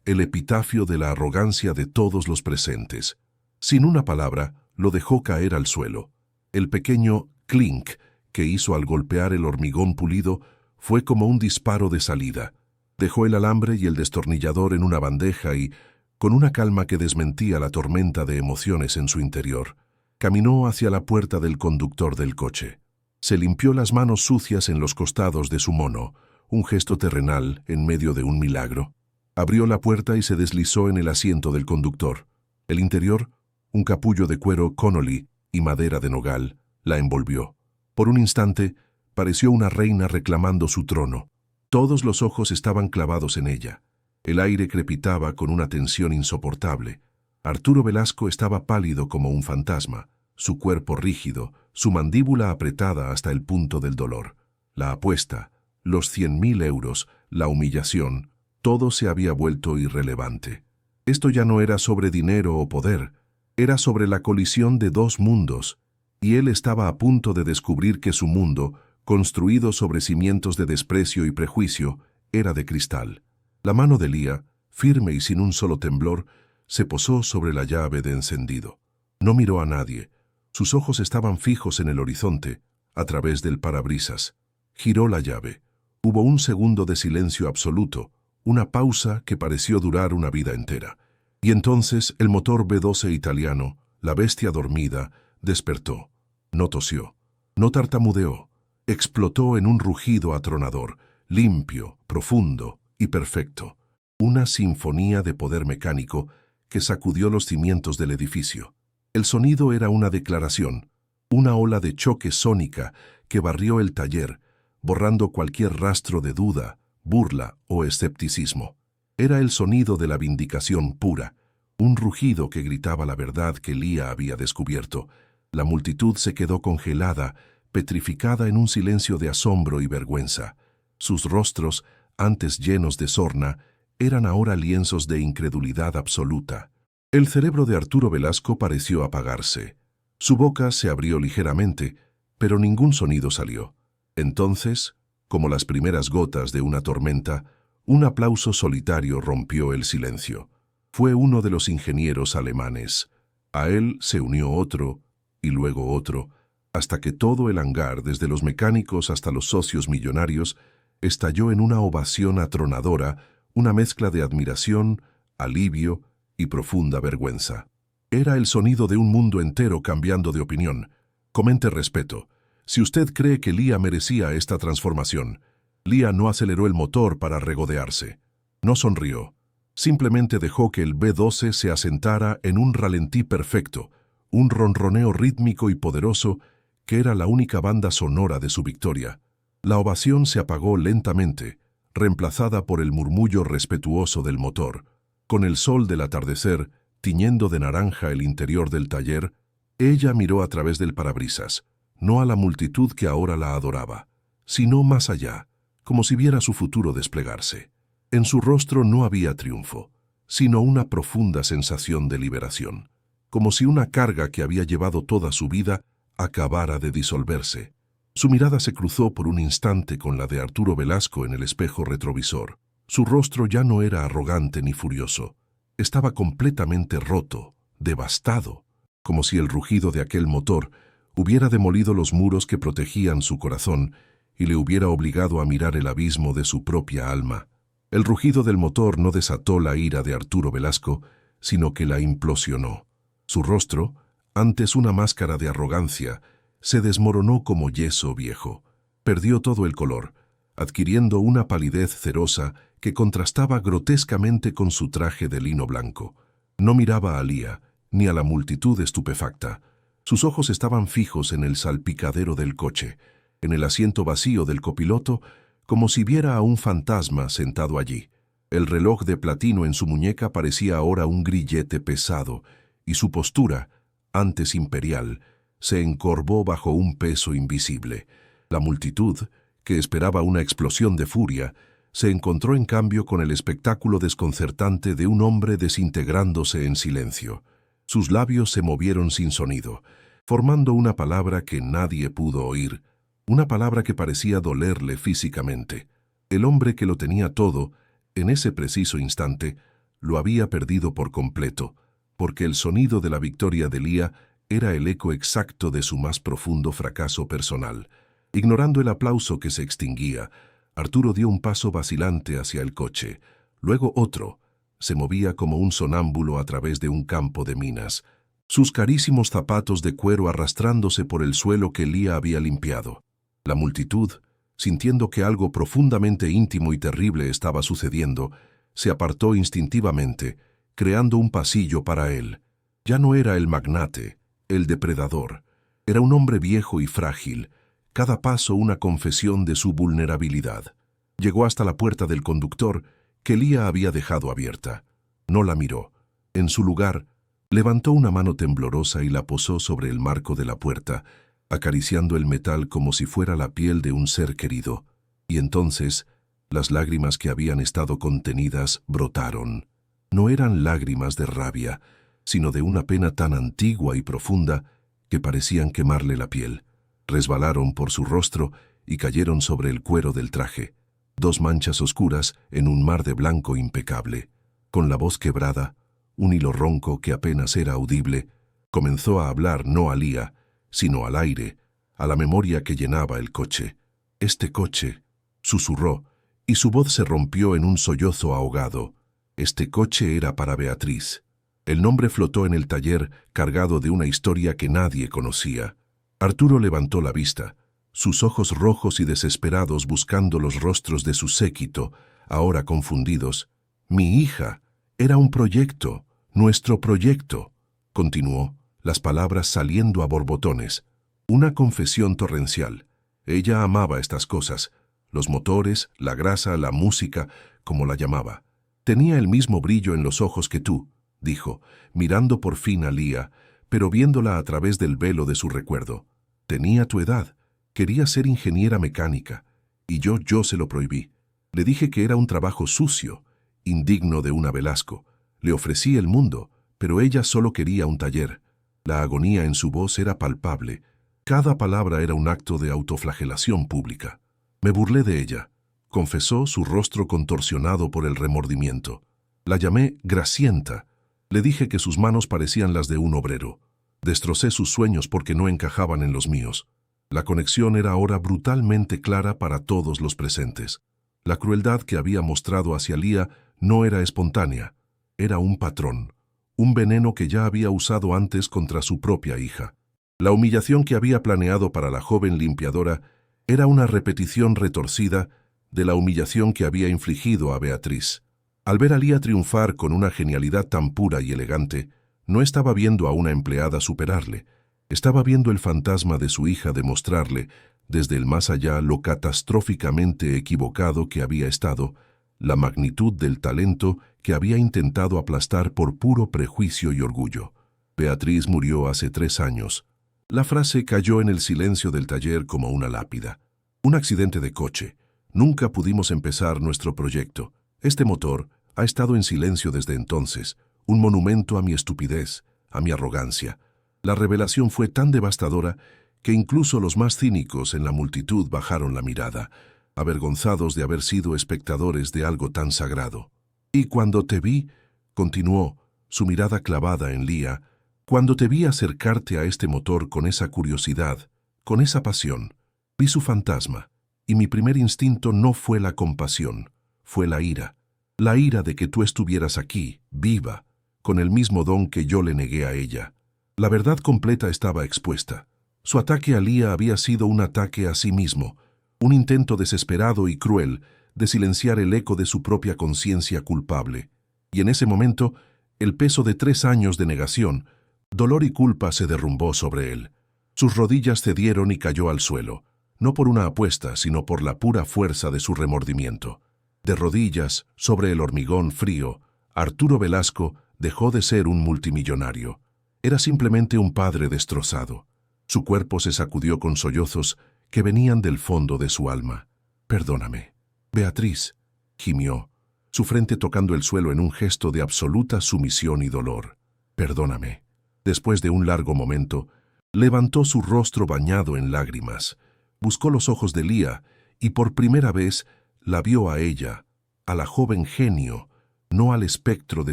Speaker 1: el epitafio de la arrogancia de todos los presentes. Sin una palabra, lo dejó caer al suelo. El pequeño clink que hizo al golpear el hormigón pulido fue como un disparo de salida. Dejó el alambre y el destornillador en una bandeja y, con una calma que desmentía la tormenta de emociones en su interior, caminó hacia la puerta del conductor del coche. Se limpió las manos sucias en los costados de su mono, un gesto terrenal en medio de un milagro. Abrió la puerta y se deslizó en el asiento del conductor. El interior, un capullo de cuero Connolly y madera de nogal, la envolvió. Por un instante, pareció una reina reclamando su trono. Todos los ojos estaban clavados en ella. El aire crepitaba con una tensión insoportable. Arturo Velasco estaba pálido como un fantasma, su cuerpo rígido, su mandíbula apretada hasta el punto del dolor. La apuesta, los 100.000 euros, la humillación, todo se había vuelto irrelevante. Esto ya no era sobre dinero o poder, era sobre la colisión de dos mundos, y él estaba a punto de descubrir que su mundo, construido sobre cimientos de desprecio y prejuicio, era de cristal. La mano de Lía, firme y sin un solo temblor, se posó sobre la llave de encendido. No miró a nadie. Sus ojos estaban fijos en el horizonte, a través del parabrisas. Giró la llave. Hubo un segundo de silencio absoluto, una pausa que pareció durar una vida entera. Y entonces el motor B12 italiano, la bestia dormida, despertó. No tosió, no tartamudeó. Explotó en un rugido atronador, limpio, profundo y perfecto. Una sinfonía de poder mecánico que sacudió los cimientos del edificio. El sonido era una declaración, una ola de choque sónica que barrió el taller, borrando cualquier rastro de duda, burla o escepticismo. Era el sonido de la vindicación pura, un rugido que gritaba la verdad que Lía había descubierto. La multitud se quedó congelada, petrificada en un silencio de asombro y vergüenza. Sus rostros, antes llenos de sorna, eran ahora lienzos de incredulidad absoluta. El cerebro de Arturo Velasco pareció apagarse. Su boca se abrió ligeramente, pero ningún sonido salió. Entonces, como las primeras gotas de una tormenta, un aplauso solitario rompió el silencio. Fue uno de los ingenieros alemanes. A él se unió otro, y luego otro, hasta que todo el hangar, desde los mecánicos hasta los socios millonarios, estalló en una ovación atronadora, una mezcla de admiración, alivio y profunda vergüenza. Era el sonido de un mundo entero cambiando de opinión. Comente respeto. Si usted cree que Lía merecía esta transformación, Lía no aceleró el motor para regodearse. No sonrió. Simplemente dejó que el B12 se asentara en un ralentí perfecto, un ronroneo rítmico y poderoso que era la única banda sonora de su victoria. La ovación se apagó lentamente, reemplazada por el murmullo respetuoso del motor. Con el sol del atardecer, tiñendo de naranja el interior del taller, ella miró a través del parabrisas, no a la multitud que ahora la adoraba, sino más allá, como si viera su futuro desplegarse. En su rostro no había triunfo, sino una profunda sensación de liberación, como si una carga que había llevado toda su vida acabara de disolverse. Su mirada se cruzó por un instante con la de Arturo Velasco en el espejo retrovisor. Su rostro ya no era arrogante ni furioso. Estaba completamente roto, devastado, como si el rugido de aquel motor hubiera demolido los muros que protegían su corazón y le hubiera obligado a mirar el abismo de su propia alma. El rugido del motor no desató la ira de Arturo Velasco, sino que la implosionó. Su rostro, antes una máscara de arrogancia, se desmoronó como yeso viejo. Perdió todo el color, adquiriendo una palidez cerosa que contrastaba grotescamente con su traje de lino blanco. No miraba a Lía, ni a la multitud estupefacta. Sus ojos estaban fijos en el salpicadero del coche, en el asiento vacío del copiloto, como si viera a un fantasma sentado allí. El reloj de platino en su muñeca parecía ahora un grillete pesado, y su postura, antes imperial, se encorvó bajo un peso invisible. La multitud, que esperaba una explosión de furia, se encontró en cambio con el espectáculo desconcertante de un hombre desintegrándose en silencio. Sus labios se movieron sin sonido, formando una palabra que nadie pudo oír, una palabra que parecía dolerle físicamente. El hombre que lo tenía todo, en ese preciso instante, lo había perdido por completo, porque el sonido de la victoria de Lía era el eco exacto de su más profundo fracaso personal. Ignorando el aplauso que se extinguía, Arturo dio un paso vacilante hacia el coche, luego otro. Se movía como un sonámbulo a través de un campo de minas, sus carísimos zapatos de cuero arrastrándose por el suelo que Lía había limpiado. La multitud, sintiendo que algo profundamente íntimo y terrible estaba sucediendo, se apartó instintivamente, creando un pasillo para él. Ya no era el magnate, el depredador. Era un hombre viejo y frágil, cada paso una confesión de su vulnerabilidad. Llegó hasta la puerta del conductor, que Lía había dejado abierta. No la miró. En su lugar, levantó una mano temblorosa y la posó sobre el marco de la puerta, acariciando el metal como si fuera la piel de un ser querido. Y entonces, las lágrimas que habían estado contenidas brotaron. No eran lágrimas de rabia, sino de una pena tan antigua y profunda que parecían quemarle la piel. Resbalaron por su rostro y cayeron sobre el cuero del traje, dos manchas oscuras en un mar de blanco impecable. Con la voz quebrada, un hilo ronco que apenas era audible, comenzó a hablar no a Lía, sino al aire, a la memoria que llenaba el coche. «Este coche», susurró, y su voz se rompió en un sollozo ahogado. Este coche era para Beatriz. El nombre flotó en el taller cargado de una historia que nadie conocía. Arturo levantó la vista, sus ojos rojos y desesperados buscando los rostros de su séquito, ahora confundidos. «Mi hija, era un proyecto, nuestro proyecto», continuó, las palabras saliendo a borbotones. Una confesión torrencial. Ella amaba estas cosas, los motores, la grasa, la música, como la llamaba. «Tenía el mismo brillo en los ojos que tú», dijo, mirando por fin a Lía, pero viéndola a través del velo de su recuerdo. «Tenía tu edad, quería ser ingeniera mecánica, y yo se lo prohibí. Le dije que era un trabajo sucio, indigno de una Velasco. Le ofrecí el mundo, pero ella solo quería un taller». La agonía en su voz era palpable. Cada palabra era un acto de autoflagelación pública. «Me burlé de ella», confesó, su rostro contorsionado por el remordimiento. «La llamé Gracienta. Le dije que sus manos parecían las de un obrero. Destrocé sus sueños porque no encajaban en los míos». La conexión era ahora brutalmente clara para todos los presentes. La crueldad que había mostrado hacia Lía no era espontánea, era un patrón, un veneno que ya había usado antes contra su propia hija. La humillación que había planeado para la joven limpiadora era una repetición retorcida de la humillación que había infligido a Beatriz. Al ver a Lía triunfar con una genialidad tan pura y elegante, no estaba viendo a una empleada superarle, estaba viendo el fantasma de su hija demostrarle, desde el más allá, lo catastróficamente equivocado que había estado, la magnitud del talento que había intentado aplastar por puro prejuicio y orgullo. Beatriz murió hace 3 años. La frase cayó en el silencio del taller como una lápida. Un accidente de coche. Nunca pudimos empezar nuestro proyecto. Este motor ha estado en silencio desde entonces, un monumento a mi estupidez, a mi arrogancia. La revelación fue tan devastadora que incluso los más cínicos en la multitud bajaron la mirada, avergonzados de haber sido espectadores de algo tan sagrado. «Y cuando te vi», continuó, su mirada clavada en Lía, «cuando te vi acercarte a este motor con esa curiosidad, con esa pasión, vi su fantasma, y mi primer instinto no fue la compasión, fue la ira de que tú estuvieras aquí, viva, con el mismo don que yo le negué a ella». La verdad completa estaba expuesta. Su ataque a Lía había sido un ataque a sí mismo, un intento desesperado y cruel de silenciar el eco de su propia conciencia culpable. Y en ese momento, el peso de 3 años de negación, dolor y culpa se derrumbó sobre él. Sus rodillas cedieron y cayó al suelo, no por una apuesta, sino por la pura fuerza de su remordimiento. De rodillas, sobre el hormigón frío, Arturo Velasco dejó de ser un multimillonario. Era simplemente un padre destrozado. Su cuerpo se sacudió con sollozos que venían del fondo de su alma. Perdóname. Beatriz, gimió, su frente tocando el suelo en un gesto de absoluta sumisión y dolor. Perdóname. Después de un largo momento, levantó su rostro bañado en lágrimas, buscó los ojos de Lía y por primera vez la vio a ella, a la joven genio, no al espectro de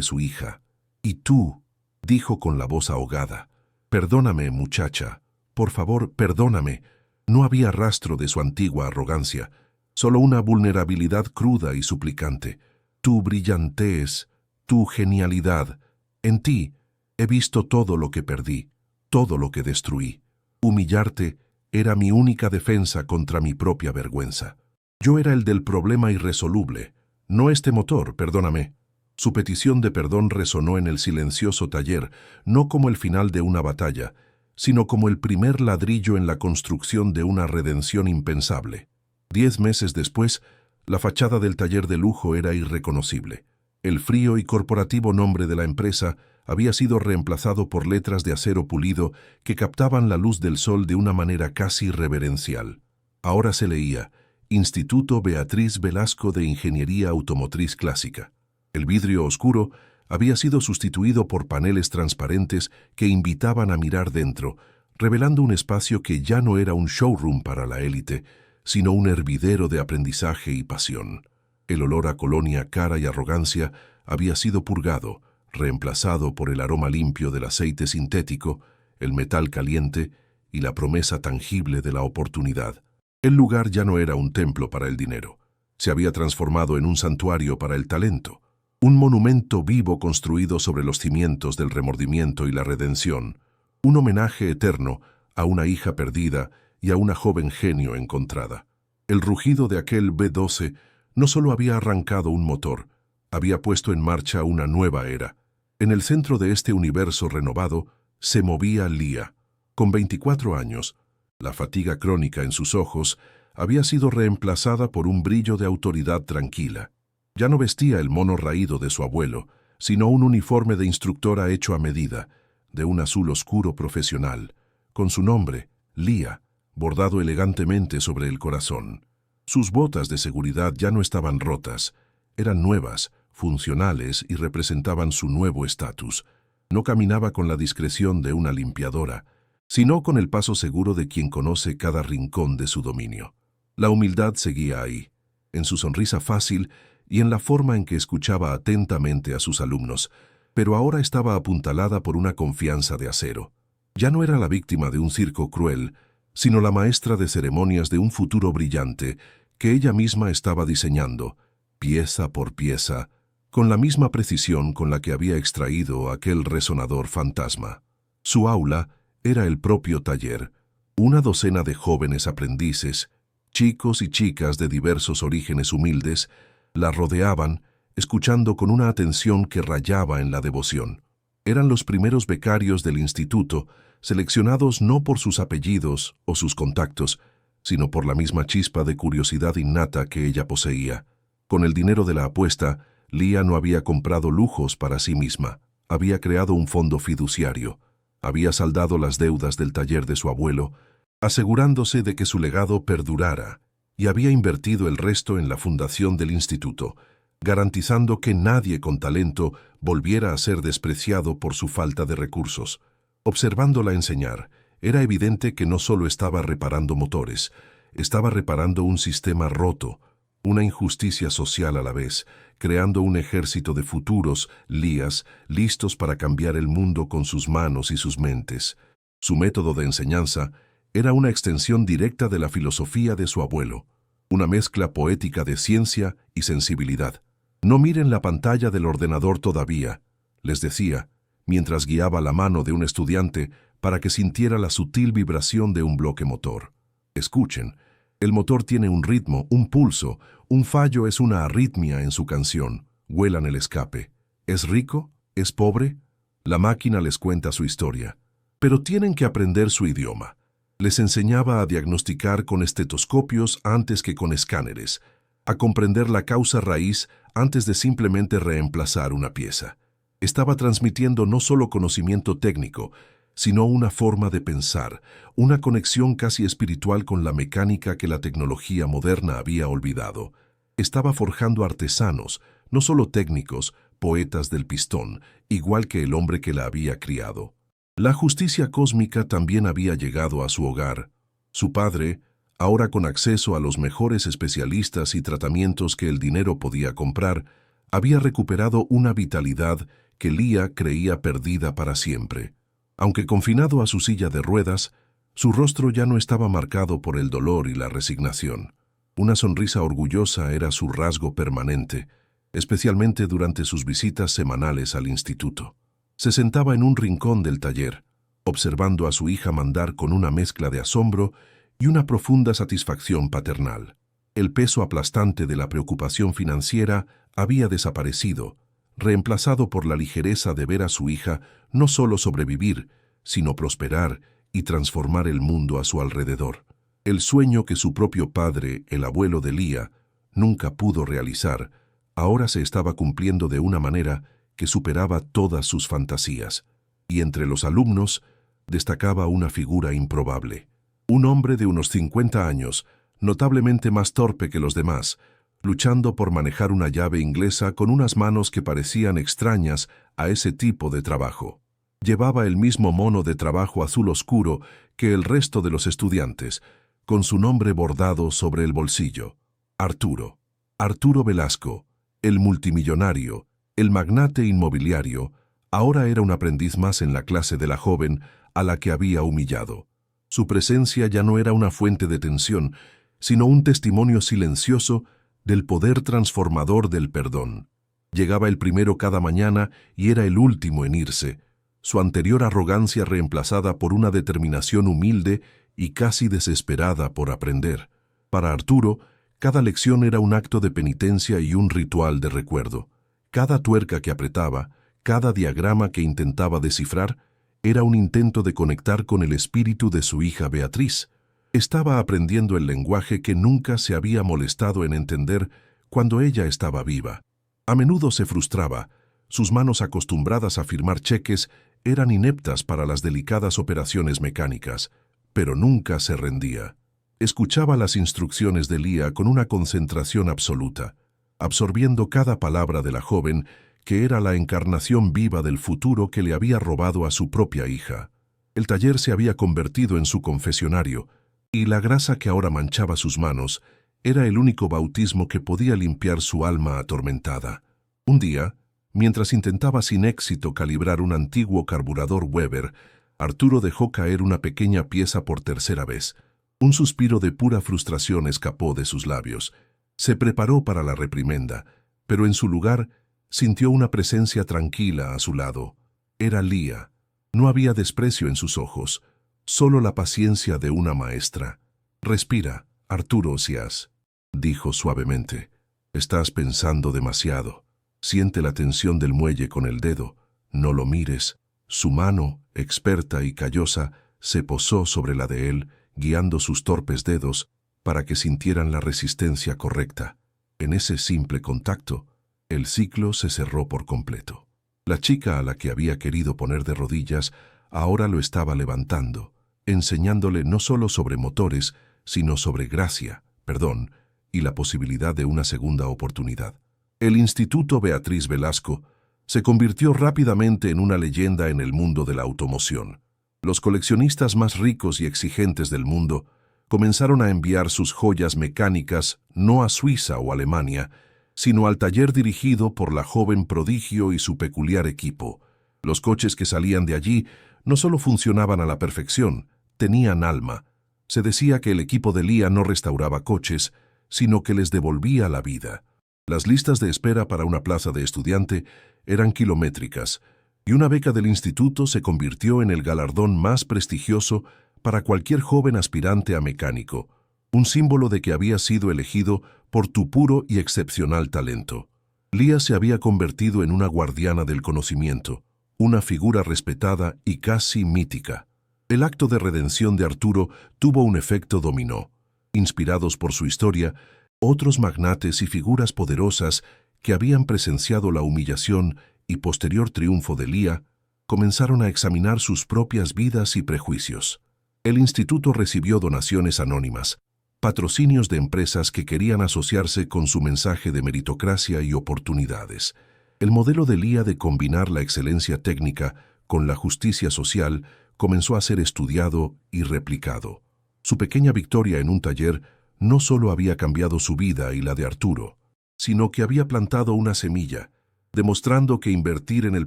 Speaker 1: su hija. «Y tú», dijo con la voz ahogada, «perdóname, muchacha, por favor, perdóname». No había rastro de su antigua arrogancia, solo una vulnerabilidad cruda y suplicante. Tu brillantez, tu genialidad. En ti he visto todo lo que perdí, todo lo que destruí. Humillarte era mi única defensa contra mi propia vergüenza. Yo era el del problema irresoluble, no este motor, perdóname. Su petición de perdón resonó en el silencioso taller, no como el final de una batalla, sino como el primer ladrillo en la construcción de una redención impensable. 10 meses después, la fachada del taller de lujo era irreconocible. El frío y corporativo nombre de la empresa había sido reemplazado por letras de acero pulido que captaban la luz del sol de una manera casi reverencial. Ahora se leía Instituto Beatriz Velasco de Ingeniería Automotriz Clásica. El vidrio oscuro había sido sustituido por paneles transparentes que invitaban a mirar dentro, revelando un espacio que ya no era un showroom para la élite, sino un hervidero de aprendizaje y pasión. El olor a colonia cara y arrogancia había sido purgado, reemplazado por el aroma limpio del aceite sintético, el metal caliente y la promesa tangible de la oportunidad. El lugar ya no era un templo para el dinero. Se había transformado en un santuario para el talento. Un monumento vivo construido sobre los cimientos del remordimiento y la redención, un homenaje eterno a una hija perdida y a una joven genio encontrada. El rugido de aquel B-12 no solo había arrancado un motor, había puesto en marcha una nueva era. En el centro de este universo renovado se movía Lía. Con 24 años, la fatiga crónica en sus ojos había sido reemplazada por un brillo de autoridad tranquila. Ya no vestía el mono raído de su abuelo, sino un uniforme de instructora hecho a medida, de un azul oscuro profesional, con su nombre, Lía, bordado elegantemente sobre el corazón. Sus botas de seguridad ya no estaban rotas, eran nuevas, funcionales y representaban su nuevo estatus. No caminaba con la discreción de una limpiadora, sino con el paso seguro de quien conoce cada rincón de su dominio. La humildad seguía ahí, en su sonrisa fácil y en la forma en que escuchaba atentamente a sus alumnos, pero ahora estaba apuntalada por una confianza de acero. Ya no era la víctima de un circo cruel, sino la maestra de ceremonias de un futuro brillante que ella misma estaba diseñando, pieza por pieza, con la misma precisión con la que había extraído aquel resonador fantasma. Su aula era el propio taller, una docena de jóvenes aprendices, chicos y chicas de diversos orígenes humildes, la rodeaban, escuchando con una atención que rayaba en la devoción. Eran los primeros becarios del instituto, seleccionados no por sus apellidos o sus contactos, sino por la misma chispa de curiosidad innata que ella poseía. Con el dinero de la apuesta, Lía no había comprado lujos para sí misma, había creado un fondo fiduciario, había saldado las deudas del taller de su abuelo, asegurándose de que su legado perdurara, y había invertido el resto en la fundación del instituto, garantizando que nadie con talento volviera a ser despreciado por su falta de recursos. Observándola enseñar, era evidente que no solo estaba reparando motores, estaba reparando un sistema roto, una injusticia social a la vez, creando un ejército de futuros Lías listos para cambiar el mundo con sus manos y sus mentes. Su método de enseñanza era una extensión directa de la filosofía de su abuelo, una mezcla poética de ciencia y sensibilidad. «No miren la pantalla del ordenador todavía», les decía, mientras guiaba la mano de un estudiante para que sintiera la sutil vibración de un bloque motor. «Escuchen, el motor tiene un ritmo, un pulso, un fallo es una arritmia en su canción, huelan el escape. ¿Es rico? ¿Es pobre?» La máquina les cuenta su historia, pero tienen que aprender su idioma. Les enseñaba a diagnosticar con estetoscopios antes que con escáneres, a comprender la causa raíz antes de simplemente reemplazar una pieza. Estaba transmitiendo no solo conocimiento técnico, sino una forma de pensar, una conexión casi espiritual con la mecánica que la tecnología moderna había olvidado. Estaba forjando artesanos, no solo técnicos, poetas del pistón, igual que el hombre que la había criado. La justicia cósmica también había llegado a su hogar. Su padre, ahora con acceso a los mejores especialistas y tratamientos que el dinero podía comprar, había recuperado una vitalidad que Leah creía perdida para siempre. Aunque confinado a su silla de ruedas, su rostro ya no estaba marcado por el dolor y la resignación. Una sonrisa orgullosa era su rasgo permanente, especialmente durante sus visitas semanales al instituto. Se sentaba en un rincón del taller, observando a su hija mandar con una mezcla de asombro y una profunda satisfacción paternal. El peso aplastante de la preocupación financiera había desaparecido, reemplazado por la ligereza de ver a su hija no solo sobrevivir, sino prosperar y transformar el mundo a su alrededor. El sueño que su propio padre, el abuelo de Leah, nunca pudo realizar, ahora se estaba cumpliendo de una manera que superaba todas sus fantasías. Y entre los alumnos destacaba una figura improbable. Un hombre de unos 50 años, notablemente más torpe que los demás, luchando por manejar una llave inglesa con unas manos que parecían extrañas a ese tipo de trabajo. Llevaba el mismo mono de trabajo azul oscuro que el resto de los estudiantes, con su nombre bordado sobre el bolsillo. Arturo. Arturo Velasco, el multimillonario, el magnate inmobiliario, ahora era un aprendiz más en la clase de la joven a la que había humillado. Su presencia ya no era una fuente de tensión, sino un testimonio silencioso del poder transformador del perdón. Llegaba el primero cada mañana y era el último en irse, su anterior arrogancia reemplazada por una determinación humilde y casi desesperada por aprender. Para Arturo, cada lección era un acto de penitencia y un ritual de recuerdo. Cada tuerca que apretaba, cada diagrama que intentaba descifrar, era un intento de conectar con el espíritu de su hija Beatriz. Estaba aprendiendo el lenguaje que nunca se había molestado en entender cuando ella estaba viva. A menudo se frustraba. Sus manos acostumbradas a firmar cheques eran ineptas para las delicadas operaciones mecánicas, pero nunca se rendía. Escuchaba las instrucciones de Leah con una concentración absoluta, absorbiendo cada palabra de la joven, que era la encarnación viva del futuro que le había robado a su propia hija. El taller se había convertido en su confesionario, y la grasa que ahora manchaba sus manos era el único bautismo que podía limpiar su alma atormentada. Un día, mientras intentaba sin éxito calibrar un antiguo carburador Weber, Arturo dejó caer una pequeña pieza por tercera vez. Un suspiro de pura frustración escapó de sus labios. Se preparó para la reprimenda, pero en su lugar sintió una presencia tranquila a su lado. Era Leah. No había desprecio en sus ojos, solo la paciencia de una maestra. «Respira, Arturo Osias», dijo suavemente. «Estás pensando demasiado. Siente la tensión del muelle con el dedo. No lo mires». Su mano, experta y callosa, se posó sobre la de él, guiando sus torpes dedos para que sintieran la resistencia correcta. En ese simple contacto, el ciclo se cerró por completo. La chica a la que había querido poner de rodillas ahora lo estaba levantando, enseñándole no solo sobre motores, sino sobre gracia, perdón y la posibilidad de una segunda oportunidad. El Instituto Beatriz Velasco se convirtió rápidamente en una leyenda en el mundo de la automoción. Los coleccionistas más ricos y exigentes del mundo comenzaron a enviar sus joyas mecánicas no a Suiza o Alemania, sino al taller dirigido por la joven prodigio y su peculiar equipo. Los coches que salían de allí no solo funcionaban a la perfección, tenían alma. Se decía que el equipo de Leah no restauraba coches, sino que les devolvía la vida. Las listas de espera para una plaza de estudiante eran kilométricas, y una beca del instituto se convirtió en el galardón más prestigioso para cualquier joven aspirante a mecánico, un símbolo de que había sido elegido por tu puro y excepcional talento. Leah se había convertido en una guardiana del conocimiento, una figura respetada y casi mítica. El acto de redención de Arturo tuvo un efecto dominó. Inspirados por su historia, otros magnates y figuras poderosas que habían presenciado la humillación y posterior triunfo de Leah comenzaron a examinar sus propias vidas y prejuicios. El instituto recibió donaciones anónimas, patrocinios de empresas que querían asociarse con su mensaje de meritocracia y oportunidades. El modelo de Lía de combinar la excelencia técnica con la justicia social comenzó a ser estudiado y replicado. Su pequeña victoria en un taller no solo había cambiado su vida y la de Arturo, sino que había plantado una semilla, demostrando que invertir en el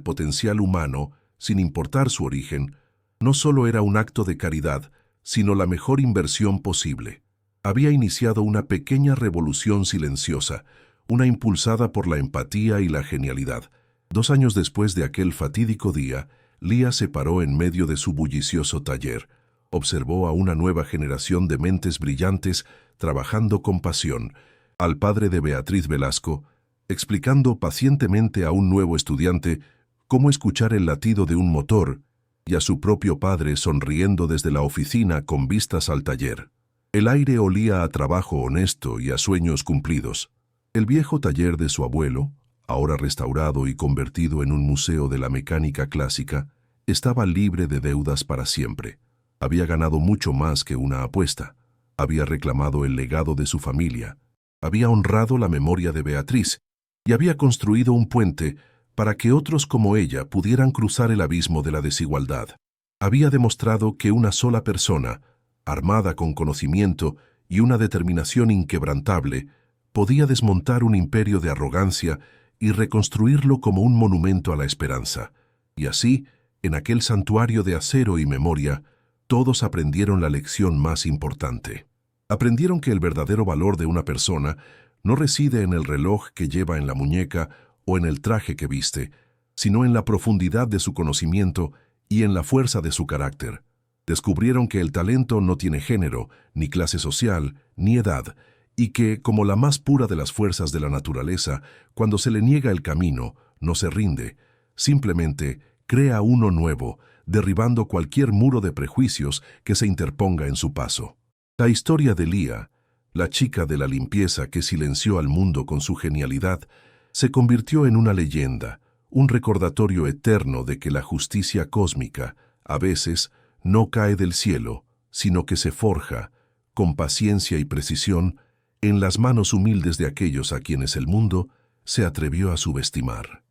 Speaker 1: potencial humano, sin importar su origen, no solo era un acto de caridad, sino la mejor inversión posible. Había iniciado una pequeña revolución silenciosa, una impulsada por la empatía y la genialidad. 2 años después de aquel fatídico día, Lía se paró en medio de su bullicioso taller. Observó a una nueva generación de mentes brillantes trabajando con pasión, al padre de Beatriz Velasco, explicando pacientemente a un nuevo estudiante cómo escuchar el latido de un motor, y a su propio padre sonriendo desde la oficina con vistas al taller. El aire olía a trabajo honesto y a sueños cumplidos. El viejo taller de su abuelo, ahora restaurado y convertido en un museo de la mecánica clásica, estaba libre de deudas para siempre. Había ganado mucho más que una apuesta. Había reclamado el legado de su familia. Había honrado la memoria de Beatriz y había construido un puente para que otros como ella pudieran cruzar el abismo de la desigualdad. Había demostrado que una sola persona, armada con conocimiento y una determinación inquebrantable, podía desmontar un imperio de arrogancia y reconstruirlo como un monumento a la esperanza. Y así, en aquel santuario de acero y memoria, todos aprendieron la lección más importante. Aprendieron que el verdadero valor de una persona no reside en el reloj que lleva en la muñeca o en el traje que viste, sino en la profundidad de su conocimiento y en la fuerza de su carácter. Descubrieron que el talento no tiene género, ni clase social, ni edad, y que, como la más pura de las fuerzas de la naturaleza, cuando se le niega el camino, no se rinde, simplemente crea uno nuevo, derribando cualquier muro de prejuicios que se interponga en su paso. La historia de Lía, la chica de la limpieza que silenció al mundo con su genialidad, se convirtió en una leyenda, un recordatorio eterno de que la justicia cósmica, a veces, no cae del cielo, sino que se forja, con paciencia y precisión, en las manos humildes de aquellos a quienes el mundo se atrevió a subestimar.